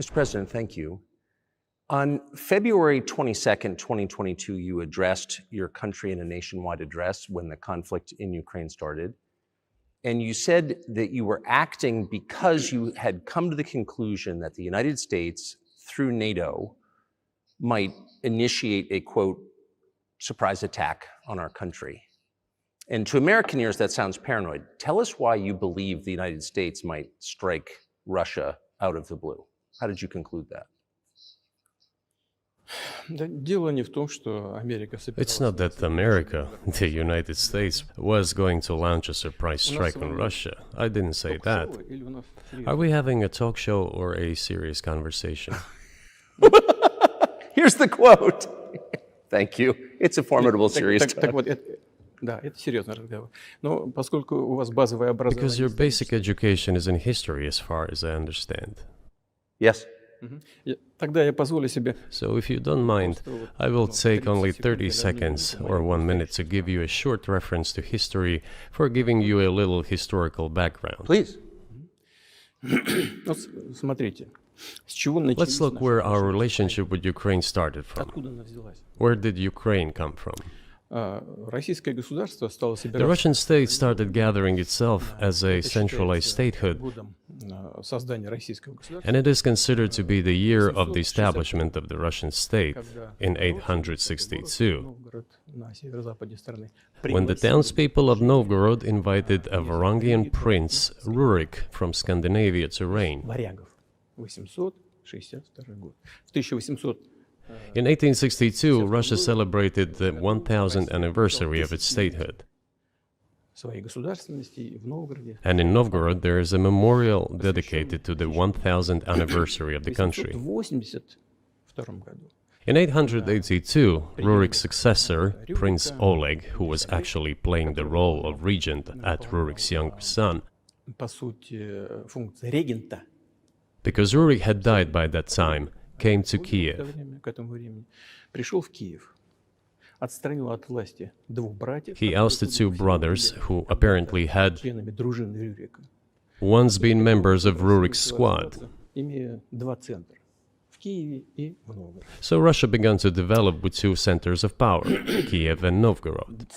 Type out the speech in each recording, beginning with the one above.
Mr. President, thank you. On February 22nd, 2022, you addressed your country in a nationwide address when the conflict in Ukraine started. And you said that you were acting because you had come to the conclusion that the United States, through NATO, might initiate a, quote, surprise attack on our country. And to American ears, that sounds paranoid. Tell us why you believe the United States might strike Russia out of the blue. How did you conclude that? It's not that America, the United States, was going to launch a surprise strike on Russia. I didn't say that. Are we having a talk show or a serious conversation? Here's the quote. Thank you. It's a formidable, serious talk. Because your basic education is in history, as far as I understand. Yes. So if you don't mind, I will take only 30 seconds or 1 minute to give you a short reference to history for giving you a little historical background. Please. Let's look where our relationship with Ukraine started from. Where did Ukraine come from? The Russian state started gathering itself as a centralized statehood, and it is considered to be the year of the establishment of the Russian state in 862, when the townspeople of Novgorod invited a Varangian prince, Rurik, from Scandinavia to reign. In 1862, Russia celebrated the 1000th anniversary of its statehood. And in Novgorod, there is a memorial dedicated to the 1000th anniversary of the country. In 882, Rurik's successor, Prince Oleg, who was actually playing the role of regent at Rurik's younger son, because Rurik had died by that time, came to Kiev. He ousted two brothers who apparently had once been members of Rurik's squad. So Russia began to develop with two centers of power, Kiev and Novgorod.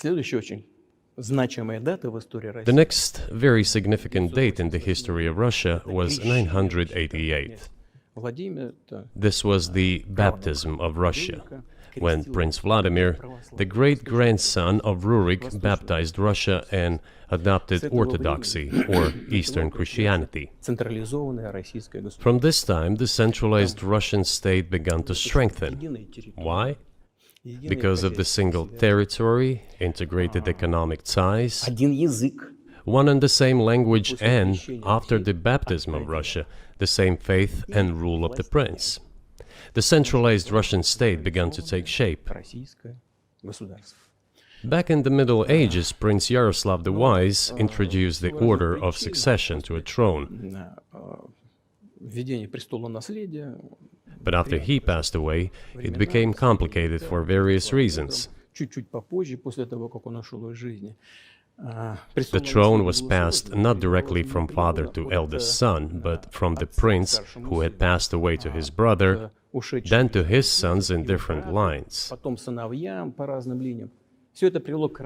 The next very significant date in the history of Russia was 988. This was the baptism of Russia, when Prince Vladimir, the great-grandson of Rurik, baptized Russia and adopted Orthodoxy, or Eastern Christianity. From this time, the centralized Russian state began to strengthen. Why? Because of the single territory, integrated economic ties, one and the same language, and, after the baptism of Russia, the same faith and rule of the prince. The centralized Russian state began to take shape. Back in the Middle Ages, Prince Yaroslav the Wise introduced the order of succession to a throne. But after he passed away, it became complicated for various reasons. The throne was passed not directly from father to eldest son, but from the prince who had passed away to his brother, then to his sons in different lines.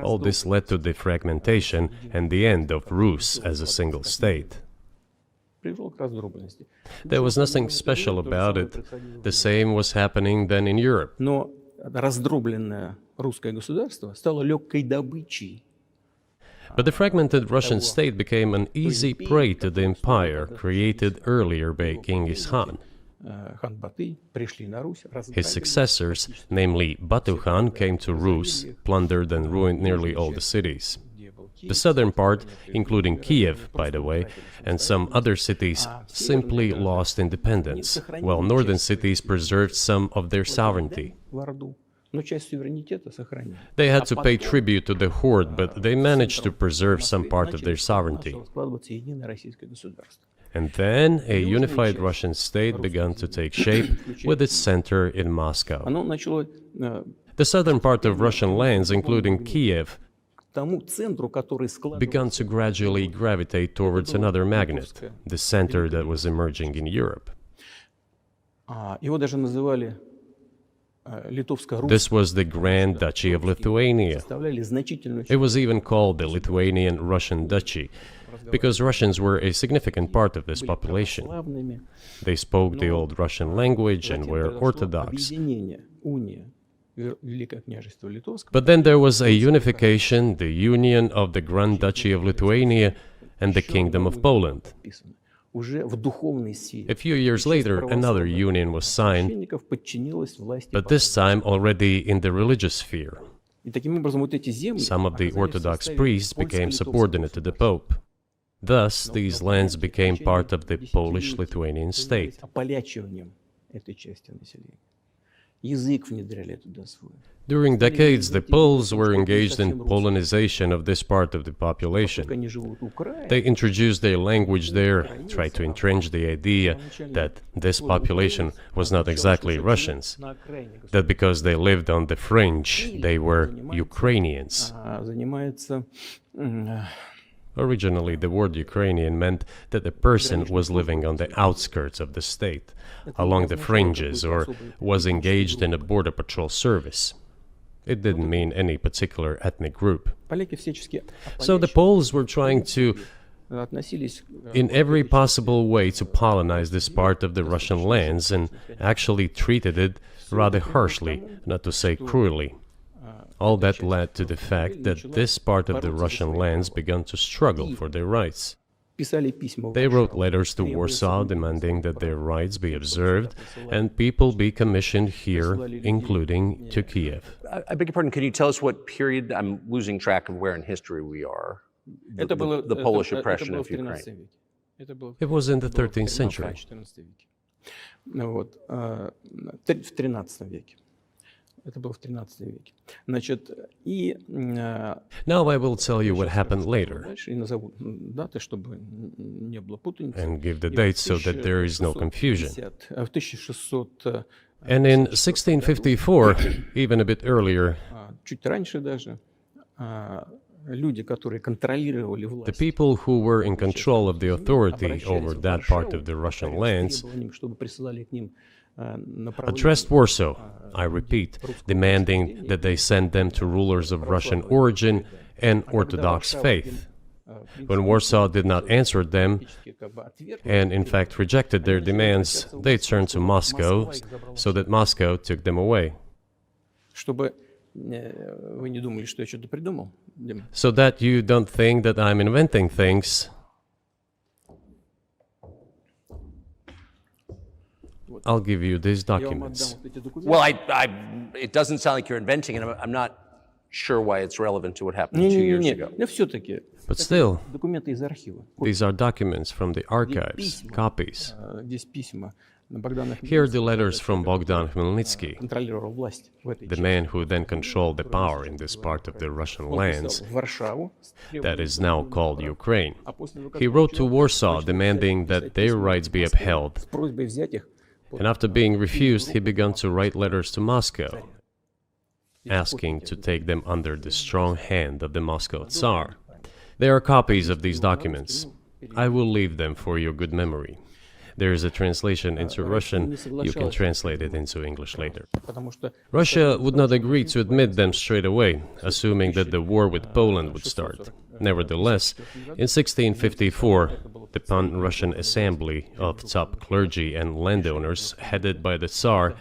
All this led to the fragmentation and the end of Rus as a single state. There was nothing special about it. The same was happening then in Europe. But the fragmented Russian state became an easy prey to the empire created earlier by Genghis Khan. His successors, namely Batu Khan, came to Rus, plundered and ruined nearly all the cities. The southern part, including Kiev, by the way, and some other cities, simply lost independence, while northern cities preserved some of their sovereignty. They had to pay tribute to the horde, but they managed to preserve some part of their sovereignty. And then a unified Russian state began to take shape with its center in Moscow. The southern part of Russian lands, including Kiev, began to gradually gravitate towards another magnet, the center that was emerging in Europe. This was the Grand Duchy of Lithuania. It was even called the Lithuanian-Russian Duchy, because Russians were a significant part of this population. They spoke the old Russian language and were Orthodox. But then there was a unification, the union of the Grand Duchy of Lithuania and the Kingdom of Poland. A few years later, another union was signed, but this time already in the religious sphere. Some of the Orthodox priests became subordinate to the Pope. Thus, these lands became part of the Polish-Lithuanian state. During decades, the Poles were engaged in Polonization of this part of the population. They introduced their language there, tried to entrench the idea that this population was not exactly Russians, that because they lived on the fringe, they were Ukrainians. Originally, the word Ukrainian meant that a person was living on the outskirts of the state, along the fringes, or was engaged in a border patrol service. It didn't mean any particular ethnic group. So the Poles were trying to, in every possible way, to colonize this part of the Russian lands, and actually treated it rather harshly, not to say cruelly. All that led to the fact that this part of the Russian lands began to struggle for their rights. They wrote letters to Warsaw demanding that their rights be observed and people be commissioned here, including to Kiev. I beg your pardon, can you tell us what period? I'm losing track of where in history we are. The Polish oppression of Ukraine. It was in the 13th century. Now I will tell you what happened later and give the dates so that there is no confusion. And in 1654, even a bit earlier, the people who were in control of the authority over that part of the Russian lands addressed Warsaw, I repeat, demanding that they send them to rulers of Russian origin and Orthodox faith. When Warsaw did not answer them, and in fact rejected their demands, they turned to Moscow, so that Moscow took them away. So that you don't think that I'm inventing things, I'll give you these documents. Well, it doesn't sound like you're inventing it. I'm not sure why it's relevant to what happened 2 years ago. But still, these are documents from the archives, copies. Here are the letters from Bogdan Khmelnytsky, the man who then controlled the power in this part of the Russian lands that is now called Ukraine. He wrote to Warsaw demanding that their rights be upheld. And after being refused, he began to write letters to Moscow, asking to take them under the strong hand of the Moscow Tsar. There are copies of these documents. I will leave them for your good memory. There is a translation into Russian. You can translate it into English later. Russia would not agree to admit them straight away, assuming that the war with Poland would start. Nevertheless, in 1654, the Pan-Russian Assembly of top clergy and landowners, headed by the Tsar,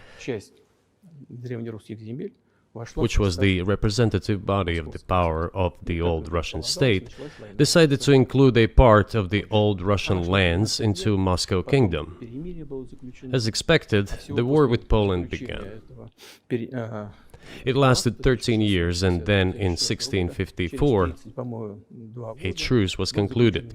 which was the representative body of the power of the old Russian state, decided to include a part of the old Russian lands into Moscow Kingdom. As expected, the war with Poland began. It lasted 13 years, and then in 1654, a truce was concluded.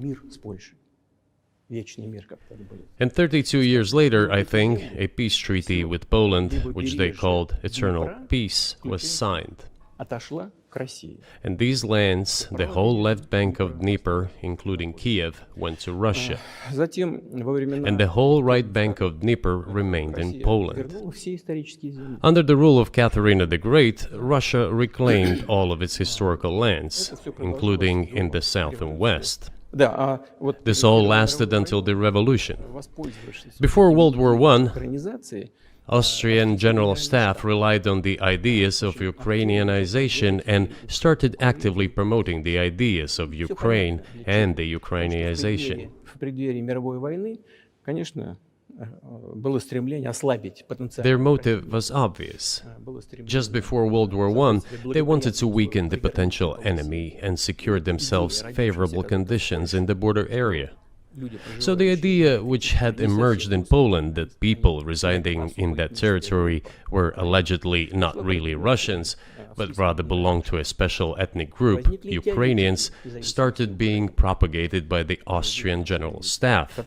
And 32 years later, I think, a peace treaty with Poland, which they called Eternal Peace, was signed. And these lands, the whole left bank of Dnieper, including Kiev, went to Russia. And the whole right bank of Dnieper remained in Poland. Under the rule of Catherine the Great, Russia reclaimed all of its historical lands, including in the south and west. This all lasted until the revolution. Before World War I, Austrian General Staff relied on the ideas of Ukrainianization and started actively promoting the ideas of Ukraine and the Ukrainianization. Their motive was obvious. Just before World War I, they wanted to weaken the potential enemy and secure themselves favorable conditions in the border area. So the idea which had emerged in Poland that people residing in that territory were allegedly not really Russians, but rather belonged to a special ethnic group, Ukrainians, started being propagated by the Austrian General Staff.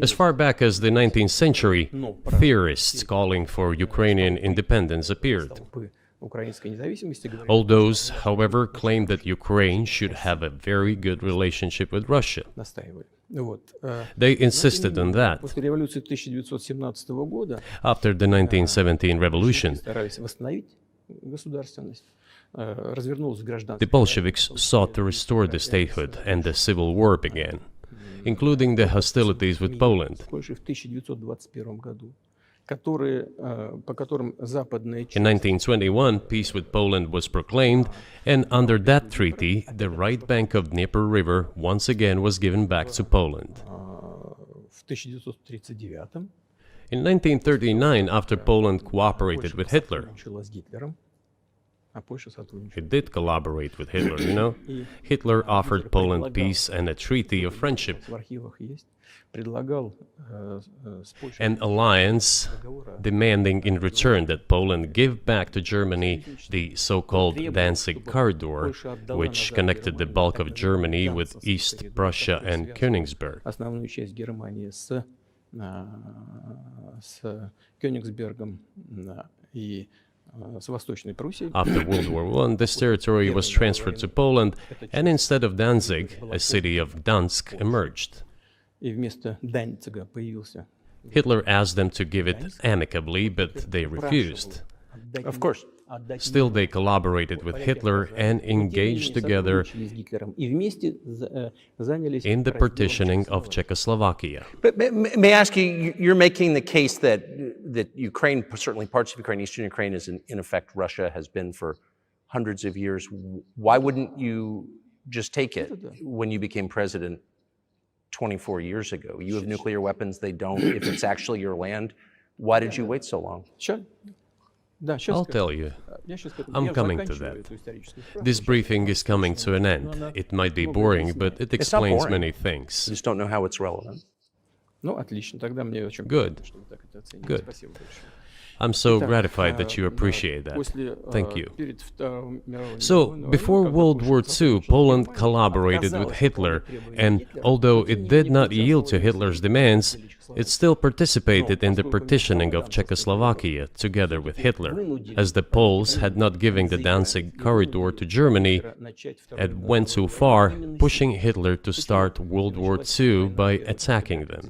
As far back as the 19th century, theorists calling for Ukrainian independence appeared. All those, however, claimed that Ukraine should have a very good relationship with Russia. They insisted on that. After the 1917 revolution, the Bolsheviks sought to restore the statehood, and the civil war began, including the hostilities with Poland. In 1921, peace with Poland was proclaimed, and under that treaty, the right bank of Dnieper River once again was given back to Poland. In 1939, after Poland cooperated with Hitler, it did collaborate with Hitler, you know? Hitler offered Poland peace and a treaty of friendship. An alliance demanding in return that Poland give back to Germany the so-called Danzig corridor, which connected the bulk of Germany with East Prussia and Königsberg. After World War I, this territory was transferred to Poland, and instead of Danzig, a city of Gdansk emerged. Hitler asked them to give it amicably, but they refused. Of course. Still, they collaborated with Hitler and engaged together in the partitioning of Czechoslovakia. But may I ask you, you're making the case that Ukraine, certainly parts of Ukraine, Eastern Ukraine, is in effect Russia, has been for hundreds of years. Why wouldn't you just take it when you became president 24 years ago? You have nuclear weapons, they don't. If it's actually your land, why did you wait so long? I'll tell you. I'm coming to that. This briefing is coming to an end. It might be boring, but it explains many things. I just don't know how it's relevant. Good. Good. I'm so gratified that you appreciate that. Thank you. So, before World War II, Poland collaborated with Hitler, and although it did not yield to Hitler's demands, it still participated in the partitioning of Czechoslovakia together with Hitler, as the Poles had not given the Danzig corridor to Germany and went too far, pushing Hitler to start World War II by attacking them.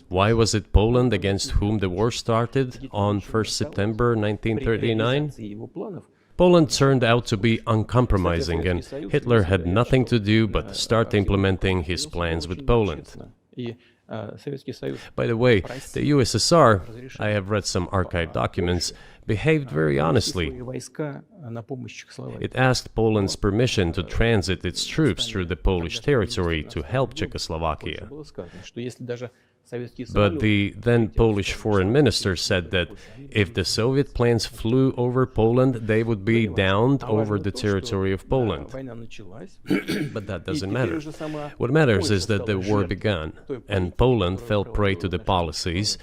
Why was it Poland against whom the war started on 1st September 1939? Poland turned out to be uncompromising, and Hitler had nothing to do but start implementing his plans with Poland. By the way, the USSR, I have read some archived documents, behaved very honestly. It asked Poland's permission to transit its troops through the Polish territory to help Czechoslovakia. But the then Polish foreign minister said that if the Soviet planes flew over Poland, they would be downed over the territory of Poland. But that doesn't matter. What matters is that the war began, and Poland fell prey to the policies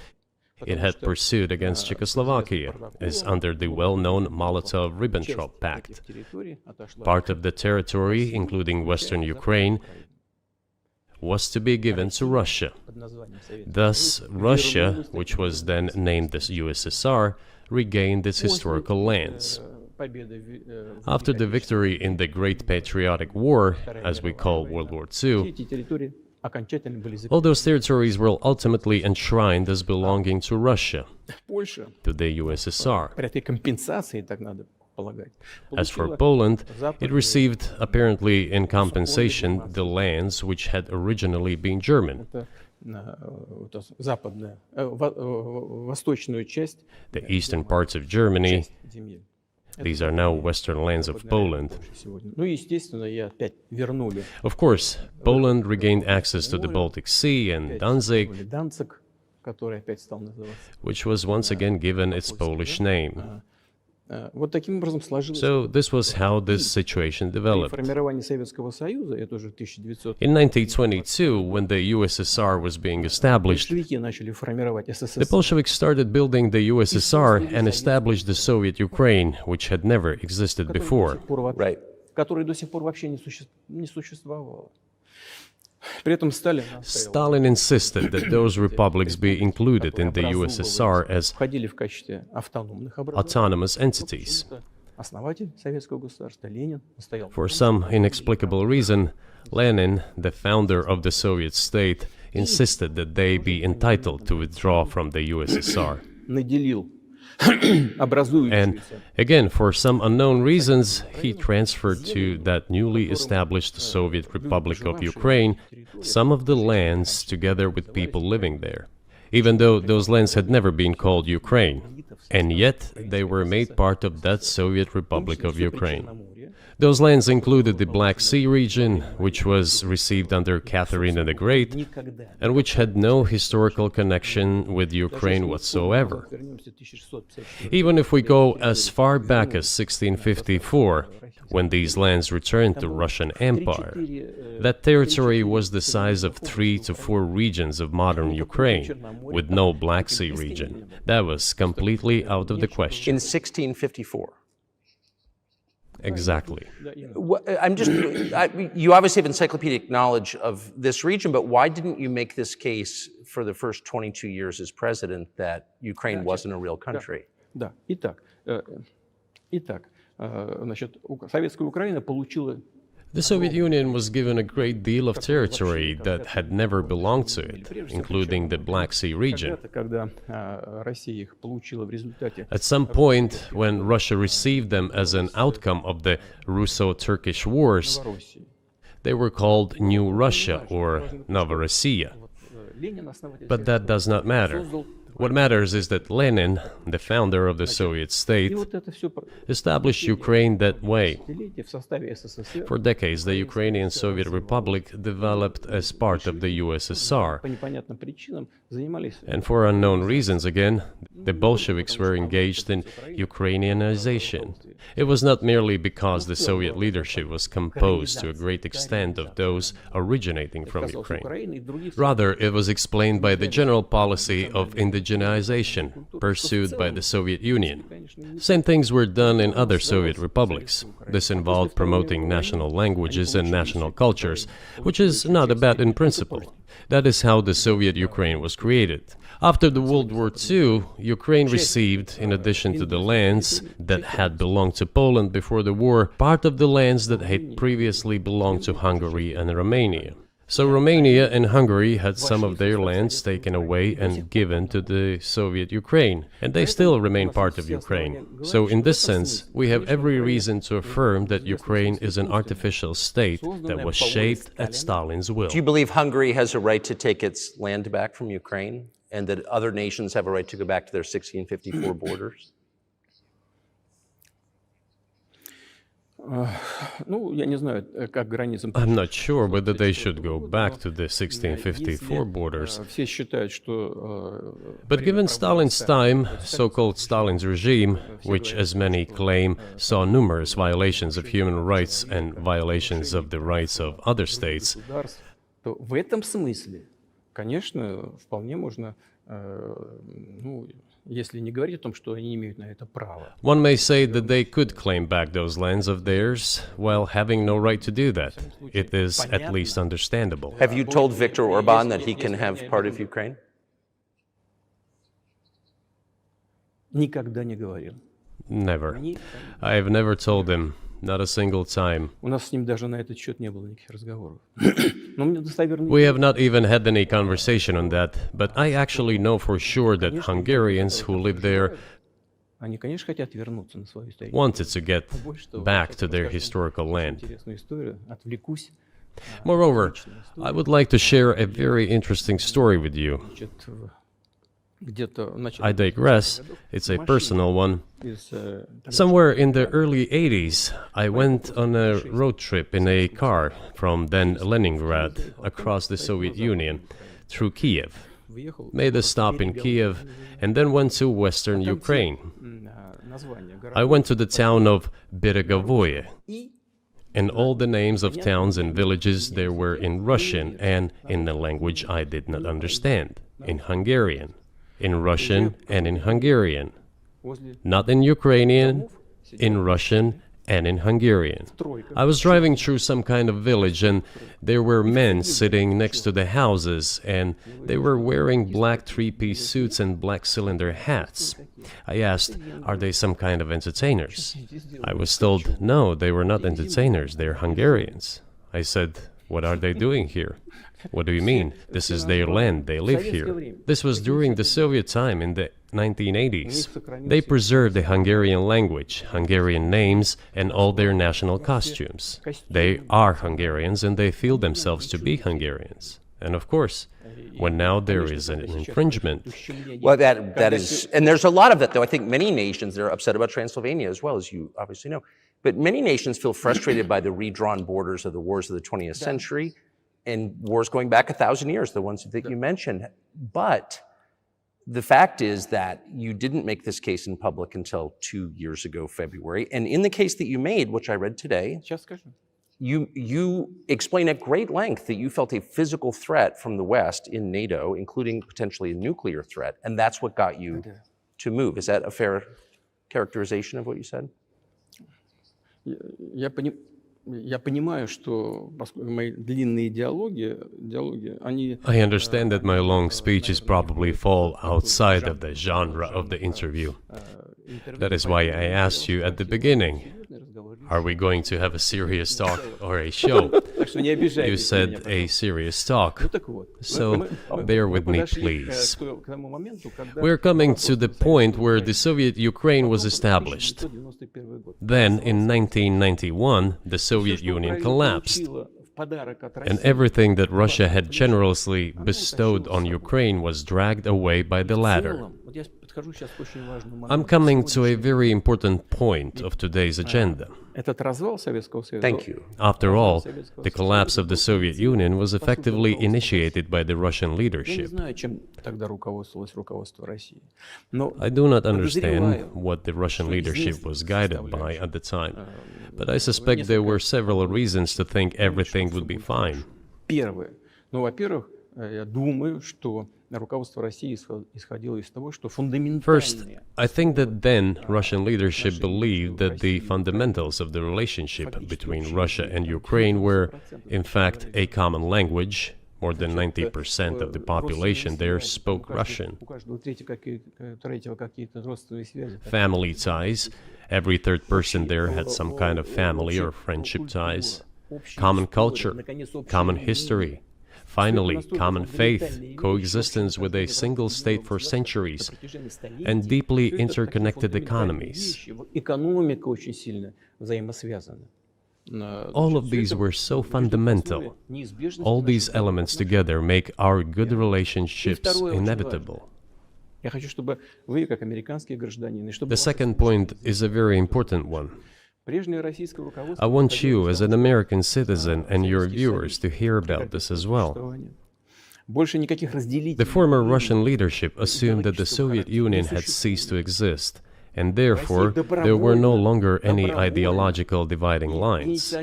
it had pursued against Czechoslovakia, as under the well-known Molotov-Ribbentrop Pact. Part of the territory, including western Ukraine, was to be given to Russia. Thus, Russia, which was then named as USSR, regained its historical lands. After the victory in the Great Patriotic War, as we call World War II, all those territories were ultimately enshrined as belonging to Russia, to the USSR. As for Poland, it received, apparently in compensation, the lands which had originally been German. The eastern parts of Germany, these are now western lands of Poland. Of course, Poland regained access to the Baltic Sea and Danzig, which was once again given its Polish name. So this was how this situation developed. In 1922, when the USSR was being established, the Bolsheviks started building the USSR and established the Soviet Ukraine, which had never existed before. Right. Stalin insisted that those republics be included in the USSR as autonomous entities. For some inexplicable reason, Lenin, the founder of the Soviet state, insisted that they be entitled to withdraw from the USSR. And again, for some unknown reasons, he transferred to that newly established Soviet Republic of Ukraine some of the lands together with people living there, even though those lands had never been called Ukraine, and yet they were made part of that Soviet Republic of Ukraine. Those lands included the Black Sea region, which was received under Catherine the Great, and which had no historical connection with Ukraine whatsoever. Even if we go as far back as 1654, when these lands returned to Russian Empire, that territory was the size of 3 to 4 regions of modern Ukraine, with no Black Sea region. That was completely out of the question. In 1654. Exactly. You obviously have encyclopedic knowledge of this region, but why didn't you make this case for the first 22 years as president that Ukraine wasn't a real country? The Soviet Union was given a great deal of territory that had never belonged to it, including the Black Sea region. At some point, when Russia received them as an outcome of the Russo-Turkish Wars, they were called New Russia or Novorossiya. But that does not matter. What matters is that Lenin, the founder of the Soviet state, established Ukraine that way. For decades, the Ukrainian Soviet Republic developed as part of the USSR. And for unknown reasons, again, the Bolsheviks were engaged in Ukrainianization. It was not merely because the Soviet leadership was composed to a great extent of those originating from Ukraine. Rather, it was explained by the general policy of indigenization pursued by the Soviet Union. Same things were done in other Soviet republics. This involved promoting national languages and national cultures, which is not bad in principle. That is how the Soviet Ukraine was created. After the World War II, Ukraine received, in addition to the lands that had belonged to Poland before the war, part of the lands that had previously belonged to Hungary and Romania. So Romania and Hungary had some of their lands taken away and given to the Soviet Ukraine, and they still remain part of Ukraine. So in this sense, we have every reason to affirm that Ukraine is an artificial state that was shaped at Stalin's will. Do you believe Hungary has a right to take its land back from Ukraine, and that other nations have a right to go back to their 1654 borders? I'm not sure whether they should go back to the 1654 borders. But given Stalin's time, so-called Stalin's regime, which, as many claim, saw numerous violations of human rights and violations of the rights of other states, one may say that they could claim back those lands of theirs while having no right to do that. It is at least understandable. Have you told Viktor Orban that he can have part of Ukraine? Never. I have never told him. Not a single time. We have not even had any conversation on that, but I actually know for sure that Hungarians who live there wanted to get back to their historical land. Moreover, I would like to share a very interesting story with you. I digress, it's a personal one. Somewhere in the early 80s, I went on a road trip in a car from then Leningrad across the Soviet Union through Kiev. Made a stop in Kiev and then went to western Ukraine. I went to the town of Beregovoye, and all the names of towns and villages there were in Russian and in the language I did not understand, in Hungarian, in Russian and in Hungarian, not in Ukrainian, in Russian and in Hungarian. I was driving through some kind of village and there were men sitting next to the houses and they were wearing black three-piece suits and black cylinder hats. I asked, are they some kind of entertainers? I was told, no, they were not entertainers, they're Hungarians. I said, what are they doing here? What do you mean? This is their land, they live here. This was during the Soviet time in the 1980s. They preserved the Hungarian language, Hungarian names, and all their national costumes. They are Hungarians and they feel themselves to be Hungarians. And of course, when now there is an infringement... Well, that is... And there's a lot of that, though. I think many nations, they're upset about Transylvania as well, as you obviously know. But many nations feel frustrated by the redrawn borders of the wars of the 20th century and wars going back 1,000 years, the ones that you mentioned. But the fact is that you didn't make this case in public until 2 years ago, February. And in the case that you made, which I read today, you explain at great length that you felt a physical threat from the West in NATO, including potentially a nuclear threat, and that's what got you to move. Is that a fair characterization of what you said? I understand that my long speeches probably fall outside of the genre of the interview. That is why I asked you at the beginning, are we going to have a serious talk or a show? You said a serious talk, so bear with me, please. We're coming to the point where the Soviet Ukraine was established. Then, in 1991, the Soviet Union collapsed, and everything that Russia had generously bestowed on Ukraine was dragged away by the latter. I'm coming to a very important point of today's agenda. Thank you. After all, the collapse of the Soviet Union was effectively initiated by the Russian leadership. I do not understand what the Russian leadership was guided by at the time, but I suspect there were several reasons to think everything would be fine. First, I think that then Russian leadership believed that the fundamentals of the relationship between Russia and Ukraine were, in fact, a common language. More than 90% of the population there spoke Russian. Family ties. Every third person there had some kind of family or friendship ties. Common culture, common history. Finally, common faith, coexistence with a single state for centuries, and deeply interconnected economies. All of these were so fundamental. All these elements together make our good relationships inevitable. The second point is a very important one. I want you, as an American citizen, and your viewers to hear about this as well. The former Russian leadership assumed that the Soviet Union had ceased to exist, and therefore there were no longer any ideological dividing lines.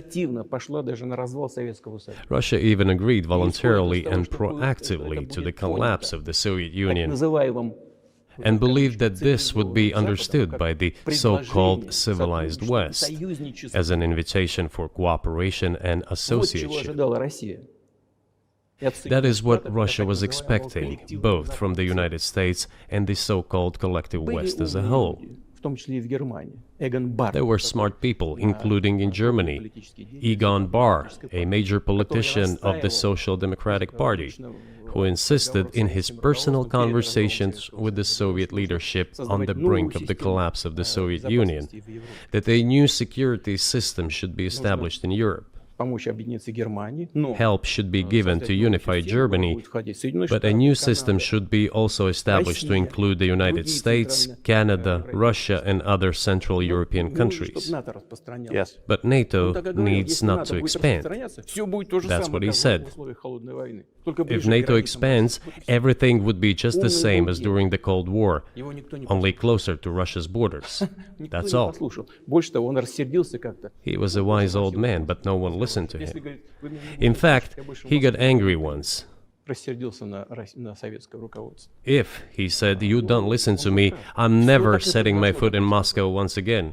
Russia even agreed voluntarily and proactively to the collapse of the Soviet Union, and believed that this would be understood by the so-called civilized West as an invitation for cooperation and association. That is what Russia was expecting, both from the United States and the so-called collective West as a whole. There were smart people, including in Germany. Egon Bahr, a major politician of the Social Democratic Party, who insisted in his personal conversations with the Soviet leadership on the brink of the collapse of the Soviet Union that a new security system should be established in Europe. Help should be given to unify Germany, but a new system should be also established to include the United States, Canada, Russia, and other Central European countries. Yes. But NATO needs not to expand. That's what he said. If NATO expands, everything would be just the same as during the Cold War, only closer to Russia's borders. That's all. He was a wise old man, but no one listened to him. In fact, he got angry once. If, he said, you don't listen to me, I'm never setting my foot in Moscow once again.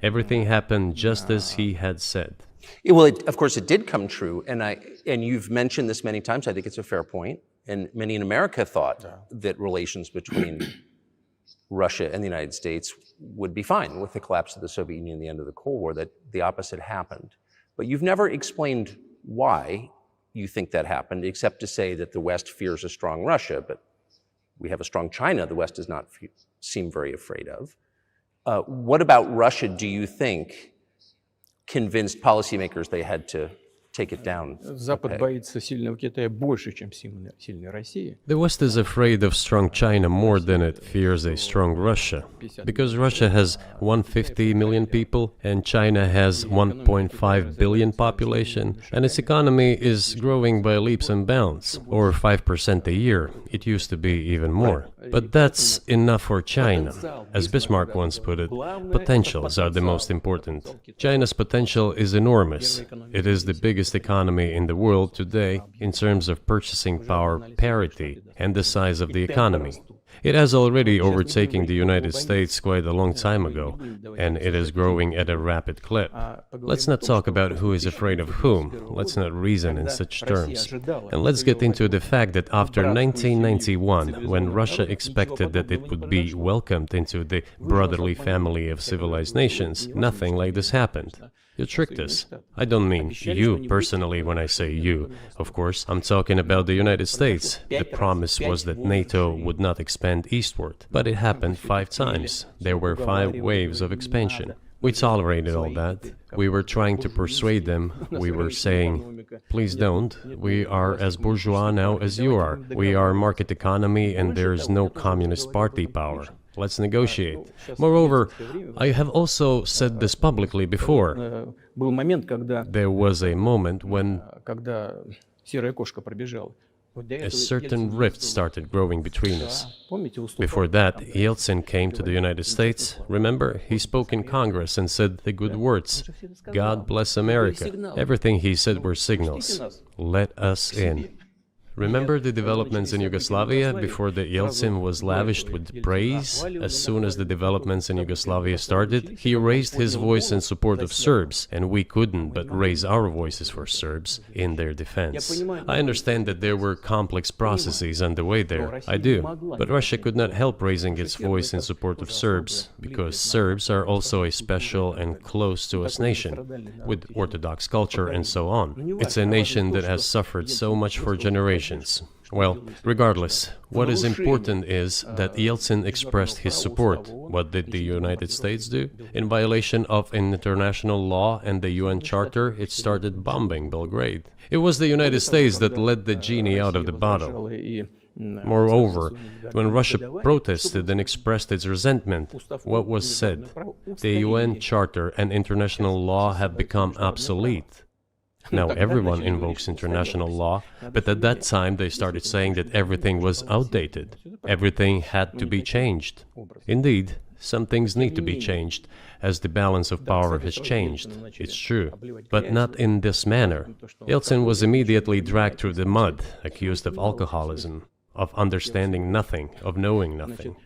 Everything happened just as he had said. Well, of course, it did come true, and you've mentioned this many times. I think it's a fair point, and many in America thought that relations between Russia and the United States would be fine with the collapse of the Soviet Union and the end of the Cold War, that the opposite happened. But you've never explained why you think that happened, except to say that the West fears a strong Russia, but we have a strong China the West does not seem very afraid of. What about Russia, do you think, convinced policymakers they had to take it down? The West is afraid of strong China more than it fears a strong Russia, because Russia has 150 million people and China has 1.5 billion population, and its economy is growing by leaps and bounds, or 5% a year. It used to be even more. But that's enough for China. As Bismarck once put it, potentials are the most important. China's potential is enormous. It is the biggest economy in the world today in terms of purchasing power parity and the size of the economy. It has already overtaken the United States quite a long time ago, and it is growing at a rapid clip. Let's not talk about who is afraid of whom. Let's not reason in such terms. And let's get into the fact that after 1991, when Russia expected that it would be welcomed into the brotherly family of civilized nations, nothing like this happened. You tricked us. I don't mean you personally when I say you. Of course, I'm talking about the United States. The promise was that NATO would not expand eastward, but it happened 5 times. There were 5 waves of expansion. We tolerated all that. We were trying to persuade them. We were saying, please don't. We are as bourgeois now as you are. We are market economy and there is no communist party power. Let's negotiate. Moreover, I have also said this publicly before. There was a moment when a certain rift started growing between us. Before that, Yeltsin came to the United States. Remember, he spoke in Congress and said the good words, God bless America. Everything he said were signals. Let us in. Remember the developments in Yugoslavia before the Yeltsin was lavished with praise? As soon as the developments in Yugoslavia started, he raised his voice in support of Serbs, and we couldn't but raise our voices for Serbs in their defense. I understand that there were complex processes underway there, I do, but Russia could not help raising its voice in support of Serbs, because Serbs are also a special and close to us nation, with Orthodox culture and so on. It's a nation that has suffered so much for generations. Well, regardless, what is important is that Yeltsin expressed his support. What did the United States do? In violation of international law and the UN Charter, it started bombing Belgrade. It was the United States that let the genie out of the bottle. Moreover, when Russia protested and expressed its resentment, what was said? The UN Charter and international law have become obsolete. Now everyone invokes international law, but at that time they started saying that everything was outdated. Everything had to be changed. Indeed, some things need to be changed, as the balance of power has changed. It's true, but not in this manner. Yeltsin was immediately dragged through the mud, accused of alcoholism, of understanding nothing, of knowing nothing.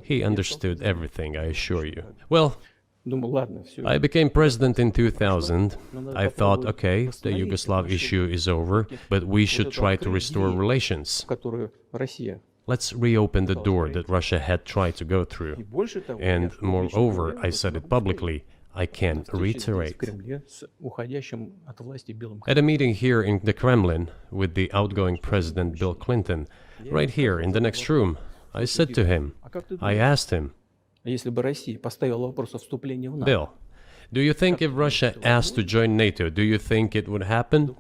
He understood everything, I assure you. Well, I became president in 2000. I thought, okay, the Yugoslav issue is over, but we should try to restore relations. let's reopen the door that Russia had tried to go through. And moreover, I said it publicly, I can reiterate. At a meeting here in the Kremlin with the outgoing President Bill Clinton, right here in the next room, I said to him, I asked him, Bill, do you think if Russia asked to join NATO, do you think it would happen?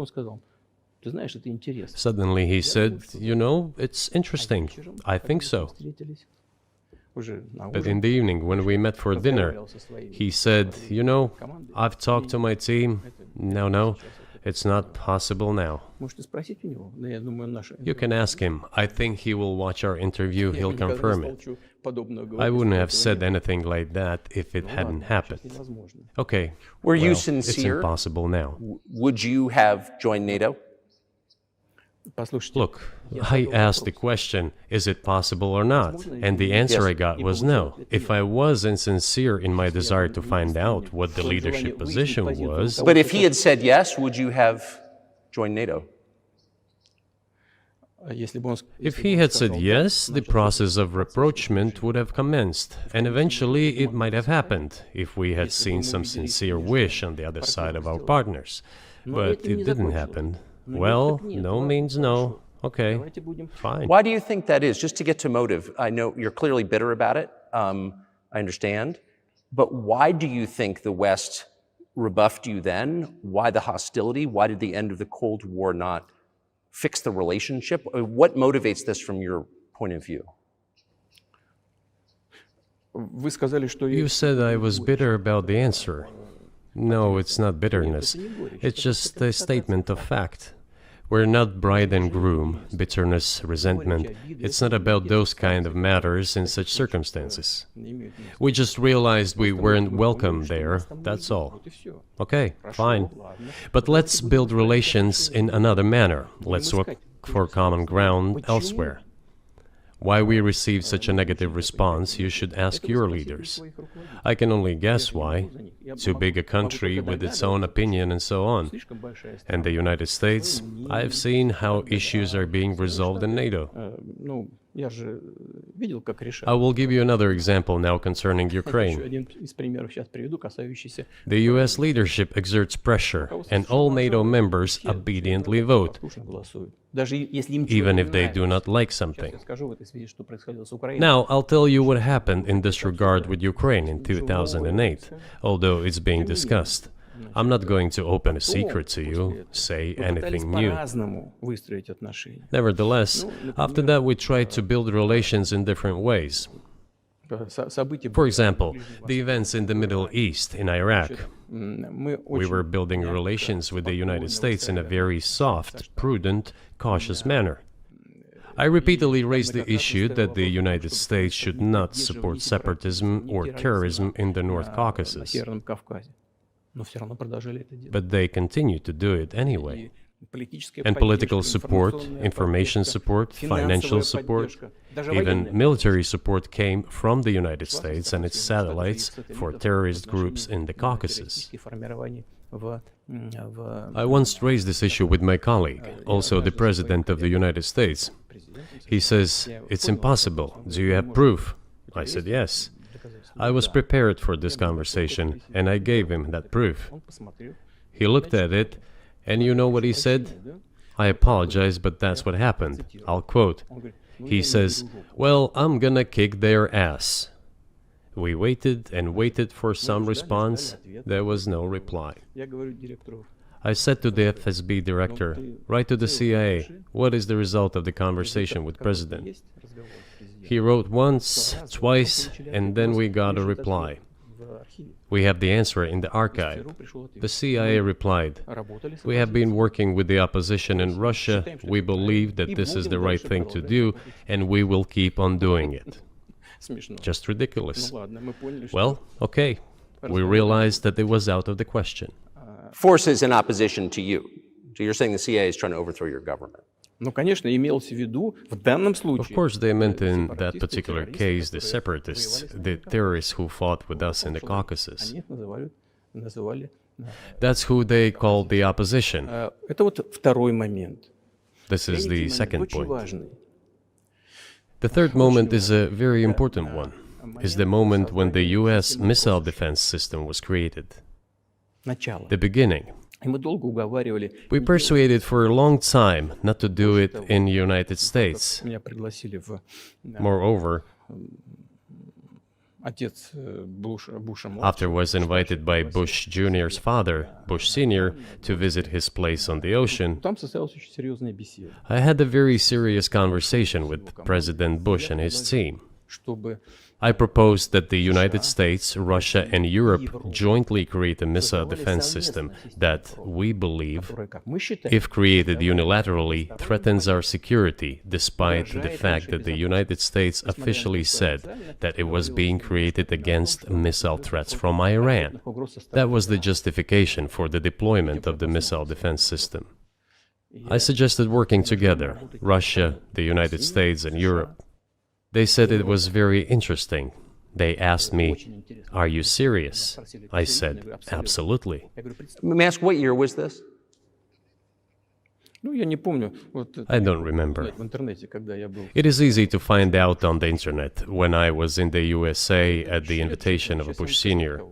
Suddenly he said, you know, it's interesting. I think so. But in the evening, when we met for dinner, he said, you know, I've talked to my team. No, it's not possible now. You can ask him. I think he will watch our interview. He'll confirm it. I wouldn't have said anything like that if it hadn't happened. Okay. Were you sincere? It's impossible now. Would you have joined NATO? Look, I asked the question, is it possible or not? And the answer I got was no. If I was insincere in my desire to find out what the leadership position was... But if he had said yes, would you have joined NATO? If he had said yes, the process of rapprochement would have commenced, and eventually it might have happened, if we had seen some sincere wish on the other side of our partners. But it didn't happen. Well, no means no. Okay, fine. Why do you think that is? Just to get to motive, I know you're clearly bitter about it. I understand. But why do you think the West rebuffed you then? Why the hostility? Why did the end of the Cold War not fix the relationship? What motivates this from your point of view? You said I was bitter about the answer. No, it's not bitterness. It's just a statement of fact. We're not bride and groom, bitterness, resentment. It's not about those kind of matters in such circumstances. We just realized we weren't welcome there, that's all. Okay, fine. But let's build relations in another manner. Let's look for common ground elsewhere. Why we received such a negative response, you should ask your leaders. I can only guess why. Too big a country with its own opinion and so on. And the United States, I've seen how issues are being resolved in NATO. I will give you another example now concerning Ukraine. The US leadership exerts pressure, and all NATO members obediently vote, even if they do not like something. Now, I'll tell you what happened in this regard with Ukraine in 2008, although it's being discussed. I'm not going to open a secret to you, say anything new. Nevertheless, after that we tried to build relations in different ways. For example, the events in the Middle East, in Iraq. We were building relations with the United States in a very soft, prudent, cautious manner. I repeatedly raised the issue that the United States should not support separatism or terrorism in the North Caucasus. But they continue to do it anyway. And political support, information support, financial support, even military support came from the United States and its satellites for terrorist groups in the Caucasus. I once raised this issue with my colleague, also the President of the United States. He says, "It's impossible. Do you have proof?" I said, "Yes." I was prepared for this conversation, and I gave him that proof. He looked at it, and you know what he said? "I apologize, but that's what happened." I'll quote. He says, "Well, I'm gonna kick their ass." We waited and waited for some response. There was no reply. I said to the FSB director, "Write to the CIA, what is the result of the conversation with President?" He wrote once, twice, and then we got a reply. We have the answer in the archive. The CIA replied, "We have been working with the opposition in Russia. We believe that this is the right thing to do, and we will keep on doing it." Just ridiculous. Well, okay. We realized that it was out of the question. Forces in opposition to you. So you're saying the CIA is trying to overthrow your government? Of course, they meant in that particular case the separatists, the terrorists who fought with us in the Caucasus. That's who they called the opposition. This is the second point. The third moment is a very important one, is the moment when the US missile defense system was created. The beginning. We persuaded for a long time not to do it in the United States. Moreover, after was invited by Bush Jr.'s father, Bush Sr., to visit his place on the ocean, I had a very serious conversation with President Bush and his team. I proposed that the United States, Russia, and Europe jointly create a missile defense system that, we believe, if created unilaterally, threatens our security, despite the fact that the United States officially said that it was being created against missile threats from Iran. That was the justification for the deployment of the missile defense system. I suggested working together, Russia, the United States, and Europe. They said it was very interesting. They asked me, "Are you serious?" I said, "Absolutely." May I ask, what year was this? I don't remember. It is easy to find out on the internet when I was in the USA at the invitation of Bush Sr.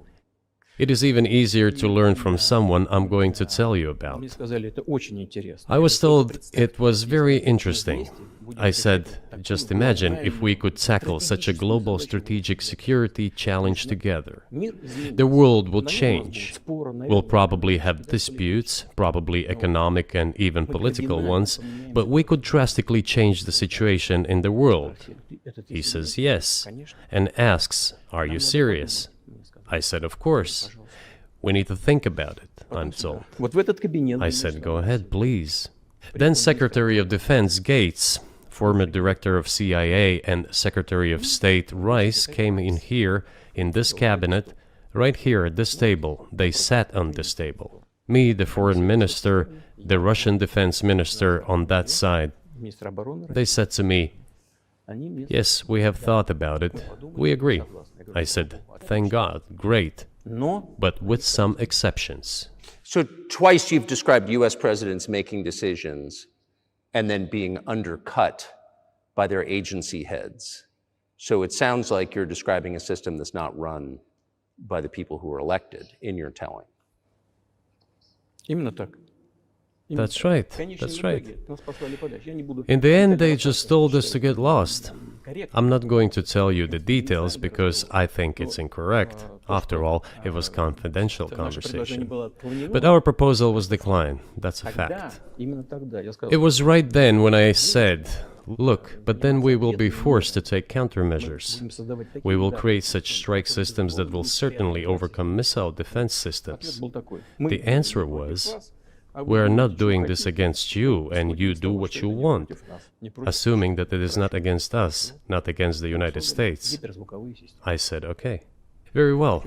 It is even easier to learn from someone I'm going to tell you about. I was told it was very interesting. I said, just imagine if we could tackle such a global strategic security challenge together. The world would change. We'll probably have disputes, probably economic and even political ones, but we could drastically change the situation in the world. He says yes, and asks, "Are you serious?" I said, "Of course. We need to think about it," I'm told. I said, "Go ahead, please." Then Secretary of Defense Gates, former director of CIA, and Secretary of State Rice came in here, in this cabinet, right here at this table. They sat on this table. Me, the foreign minister, the Russian defense minister on that side. They said to me, "Yes, we have thought about it. We agree." I said, "Thank God, great, but with some exceptions." So twice you've described US presidents making decisions and then being undercut by their agency heads. So it sounds like you're describing a system that's not run by the people who were elected in your telling. That's right, that's right. In the end, they just told us to get lost. I'm not going to tell you the details because I think it's incorrect. After all, it was confidential conversation. But our proposal was declined, that's a fact. It was right then when I said, "Look, but then we will be forced to take countermeasures. We will create such strike systems that will certainly overcome missile defense systems." The answer was, "We are not doing this against you, and you do what you want," assuming that it is not against us, not against the United States. I said, "Okay, very well."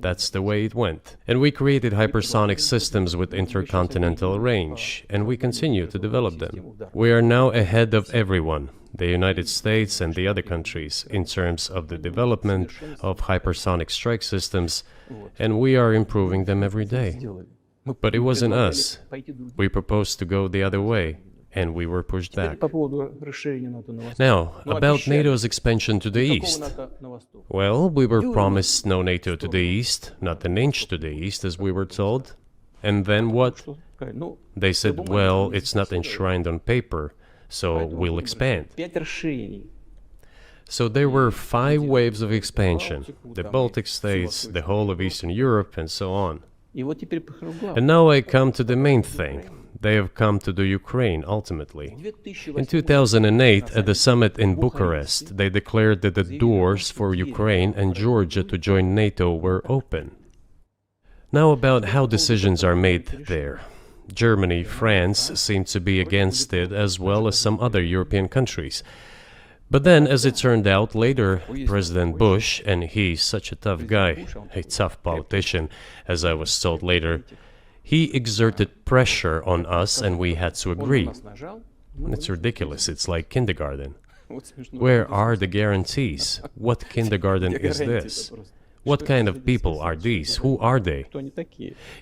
That's the way it went. And we created hypersonic systems with intercontinental range, and we continue to develop them. We are now ahead of everyone, the United States and the other countries, in terms of the development of hypersonic strike systems, and we are improving them every day. But it wasn't us. We proposed to go the other way, and we were pushed back. Now, about NATO's expansion to the east. Well, we were promised no NATO to the east, not an inch to the east, as we were told. And then what? They said, well, it's not enshrined on paper, so we'll expand. So there were 5 waves of expansion, the Baltic states, the whole of Eastern Europe, and so on. And now I come to the main thing. They have come to the Ukraine, ultimately. In 2008, at the summit in Bucharest, they declared that the doors for Ukraine and Georgia to join NATO were open. Now about how decisions are made there. Germany, France seem to be against it, as well as some other European countries. But then, as it turned out later, President Bush, and he's such a tough guy, a tough politician, as I was told later, he exerted pressure on us and we had to agree. It's ridiculous, it's like kindergarten. Where are the guarantees? What kindergarten is this? What kind of people are these? Who are they?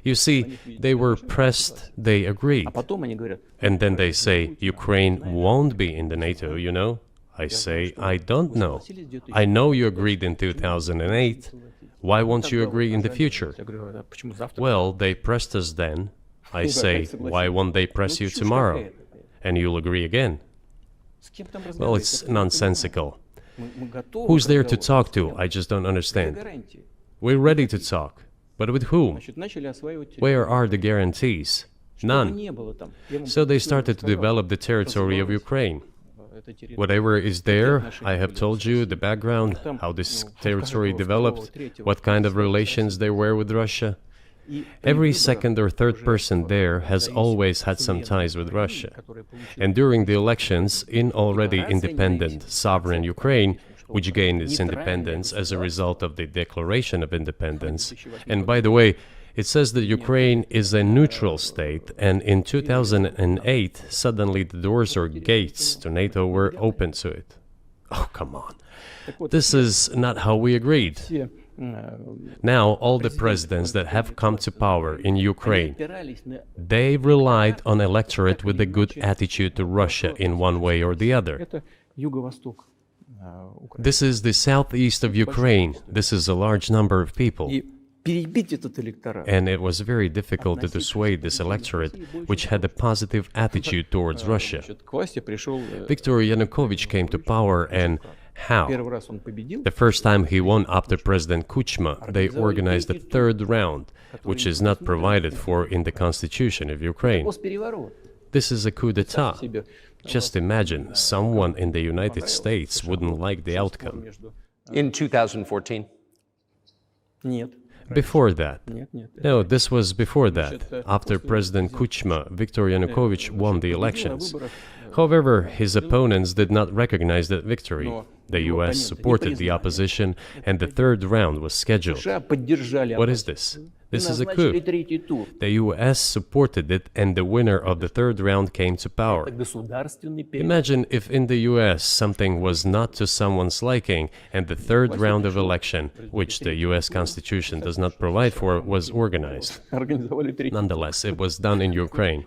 You see, they were pressed, they agreed. And then they say, Ukraine won't be in the NATO, you know? I say, I don't know. I know you agreed in 2008. Why won't you agree in the future? Well, they pressed us then. I say, why won't they press you tomorrow? And you'll agree again. Well, it's nonsensical. Who's there to talk to? I just don't understand. We're ready to talk. But with whom? Where are the guarantees? None. So they started to develop the territory of Ukraine. Whatever is there, I have told you the background, how this territory developed, what kind of relations there were with Russia. Every second or third person there has always had some ties with Russia. And during the elections, in already independent, sovereign Ukraine, which gained its independence as a result of the Declaration of Independence, and by the way, it says that Ukraine is a neutral state, and in 2008, suddenly the doors or gates to NATO were open to it. Oh, come on. This is not how we agreed. Now, all the presidents that have come to power in Ukraine, they relied on electorate with a good attitude to Russia in one way or the other. This is the southeast of Ukraine. This is a large number of people. And it was very difficult to dissuade this electorate, which had a positive attitude towards Russia. Viktor Yanukovych came to power, and how? The first time he won after President Kuchma, they organized a third round, which is not provided for in the constitution of Ukraine. This is a coup d'etat. Just imagine, someone in the United States wouldn't like the outcome. In 2014? Before that. No, this was before that. After President Kuchma, Viktor Yanukovych won the elections. However, his opponents did not recognize that victory. The US supported the opposition, and the third round was scheduled. What is this? This is a coup. The US supported it, and the winner of the third round came to power. Imagine if in the US something was not to someone's liking, and the third round of election, which the US Constitution does not provide for, was organized. Nonetheless, it was done in Ukraine.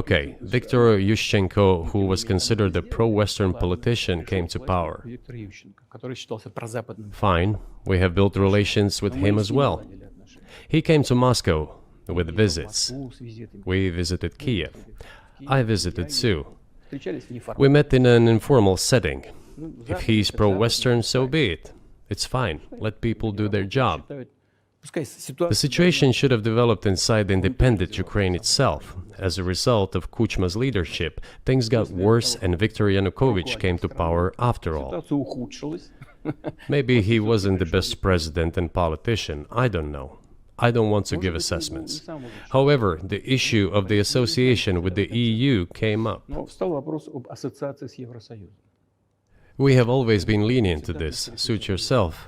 Okay, Viktor Yushchenko, who was considered a pro-Western politician, came to power. Fine, we have built relations with him as well. He came to Moscow with visits. We visited Kiev. I visited too. We met in an informal setting. If he's pro-Western, so be it. It's fine. Let people do their job. The situation should have developed inside the independent Ukraine itself. As a result of Kuchma's leadership, things got worse and Viktor Yanukovych came to power after all. Maybe he wasn't the best president and politician, I don't know. I don't want to give assessments. However, the issue of the association with the EU came up. We have always been lenient to this, suit yourself.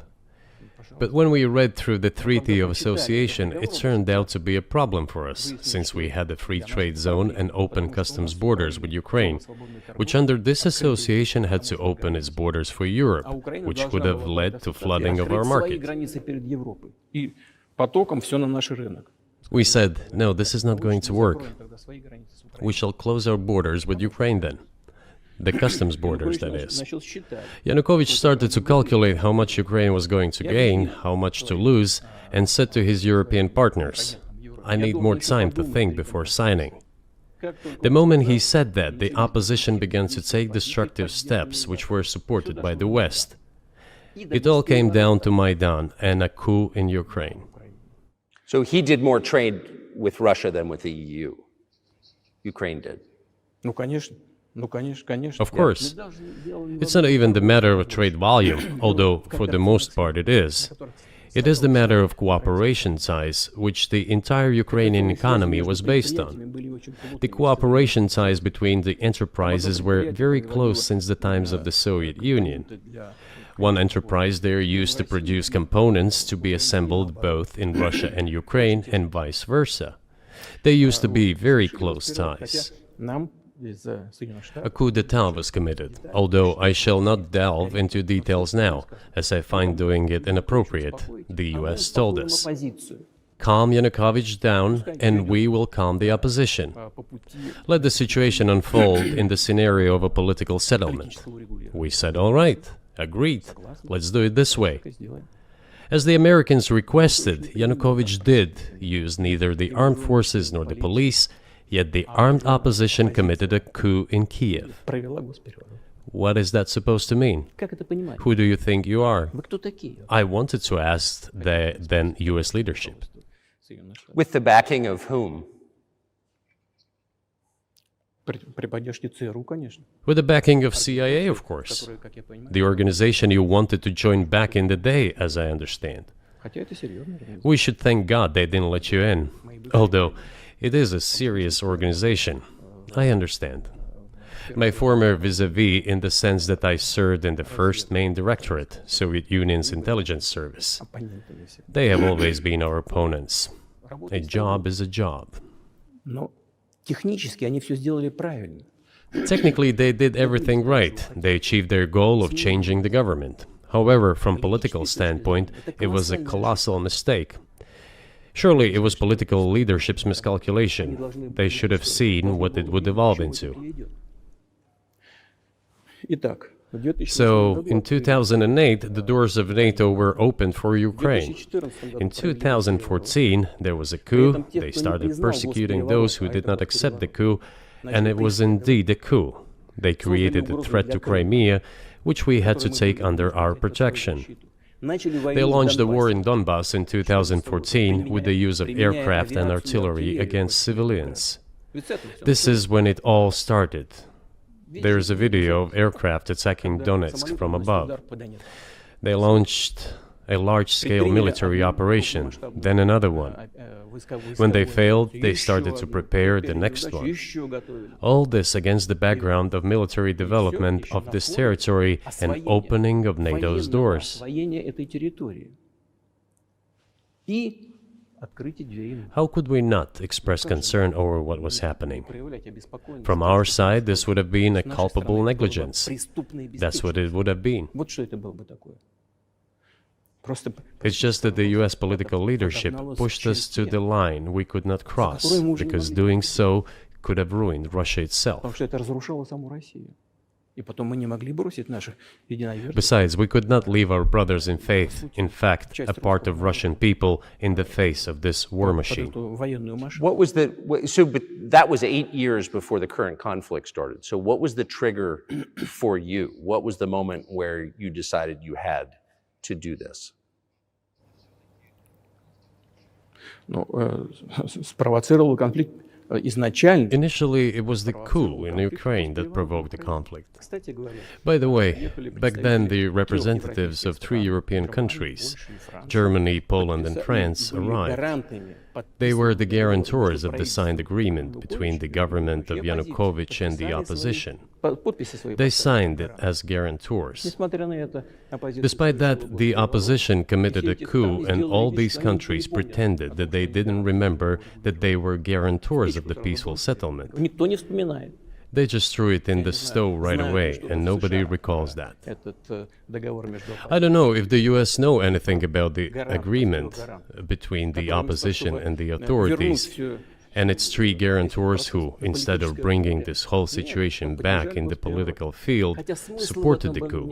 But when we read through the Treaty of Association, it turned out to be a problem for us, since we had a free trade zone and open customs borders with Ukraine, which under this association had to open its borders for Europe, which could have led to flooding of our market. We said, no, this is not going to work. We shall close our borders with Ukraine then. The customs borders, that is. Yanukovych started to calculate how much Ukraine was going to gain, how much to lose, and said to his European partners, I need more time to think before signing. The moment he said that, the opposition began to take destructive steps which were supported by the West. It all came down to Maidan and a coup in Ukraine. So he did more trade with Russia than with the EU. Ukraine did. Of course. It's not even the matter of trade volume, although for the most part it is. It is the matter of cooperation ties, which the entire Ukrainian economy was based on. The cooperation ties between the enterprises were very close since the times of the Soviet Union. One enterprise there used to produce components to be assembled both in Russia and Ukraine, and vice versa. They used to be very close ties. A coup d'etat was committed, although I shall not delve into details now, as I find doing it inappropriate, the US told us. calm Yanukovych down, and we will calm the opposition. Let the situation unfold in the scenario of a political settlement. We said, all right, agreed, let's do it this way. As the Americans requested, Yanukovych did use neither the armed forces nor the police, yet the armed opposition committed a coup in Kiev. What is that supposed to mean? Who do you think you are? I wanted to ask the then US leadership. With the backing of whom? With the backing of CIA, of course. The organization you wanted to join back in the day, as I understand. We should thank God they didn't let you in. Although, it is a serious organization. I understand. My former vis-a-vis in the sense that I served in the first main directorate, Soviet Union's intelligence service. They have always been our opponents. A job is a job. Technically, they did everything right. They achieved their goal of changing the government. However, from political standpoint, it was a colossal mistake. Surely it was political leadership's miscalculation. They should have seen what it would evolve into. So, in 2008, the doors of NATO were opened for Ukraine. In 2014, there was a coup. They started persecuting those who did not accept the coup, and it was indeed a coup. They created a threat to Crimea, which we had to take under our protection. They launched the war in Donbass in 2014 with the use of aircraft and artillery against civilians. This is when it all started. There is a video of aircraft attacking Donetsk from above. They launched a large-scale military operation, then another one. When they failed, they started to prepare the next one. All this against the background of military development of this territory and opening of NATO's doors. How could we not express concern over what was happening? From our side, this would have been a culpable negligence. That's what it would have been. It's just that the US political leadership pushed us to the line we could not cross, because doing so could have ruined Russia itself. Besides, we could not leave our brothers in faith, in fact, a part of Russian people, in the face of this war machine. But that was 8 years before the current conflict started. So what was the trigger for you? What was the moment where you decided you had to do this? Initially, it was the coup in Ukraine that provoked the conflict. By the way, back then the representatives of 3 European countries, Germany, Poland and France, arrived. They were the guarantors of the signed agreement between the government of Yanukovych and the opposition. They signed it as guarantors. Despite that, the opposition committed a coup, and all these countries pretended that they didn't remember that they were guarantors of the peaceful settlement. They just threw it in the stove right away, and nobody recalls that. I don't know if the US know anything about the agreement between the opposition and the authorities, and its 3 guarantors who, instead of bringing this whole situation back in the political field, supported the coup.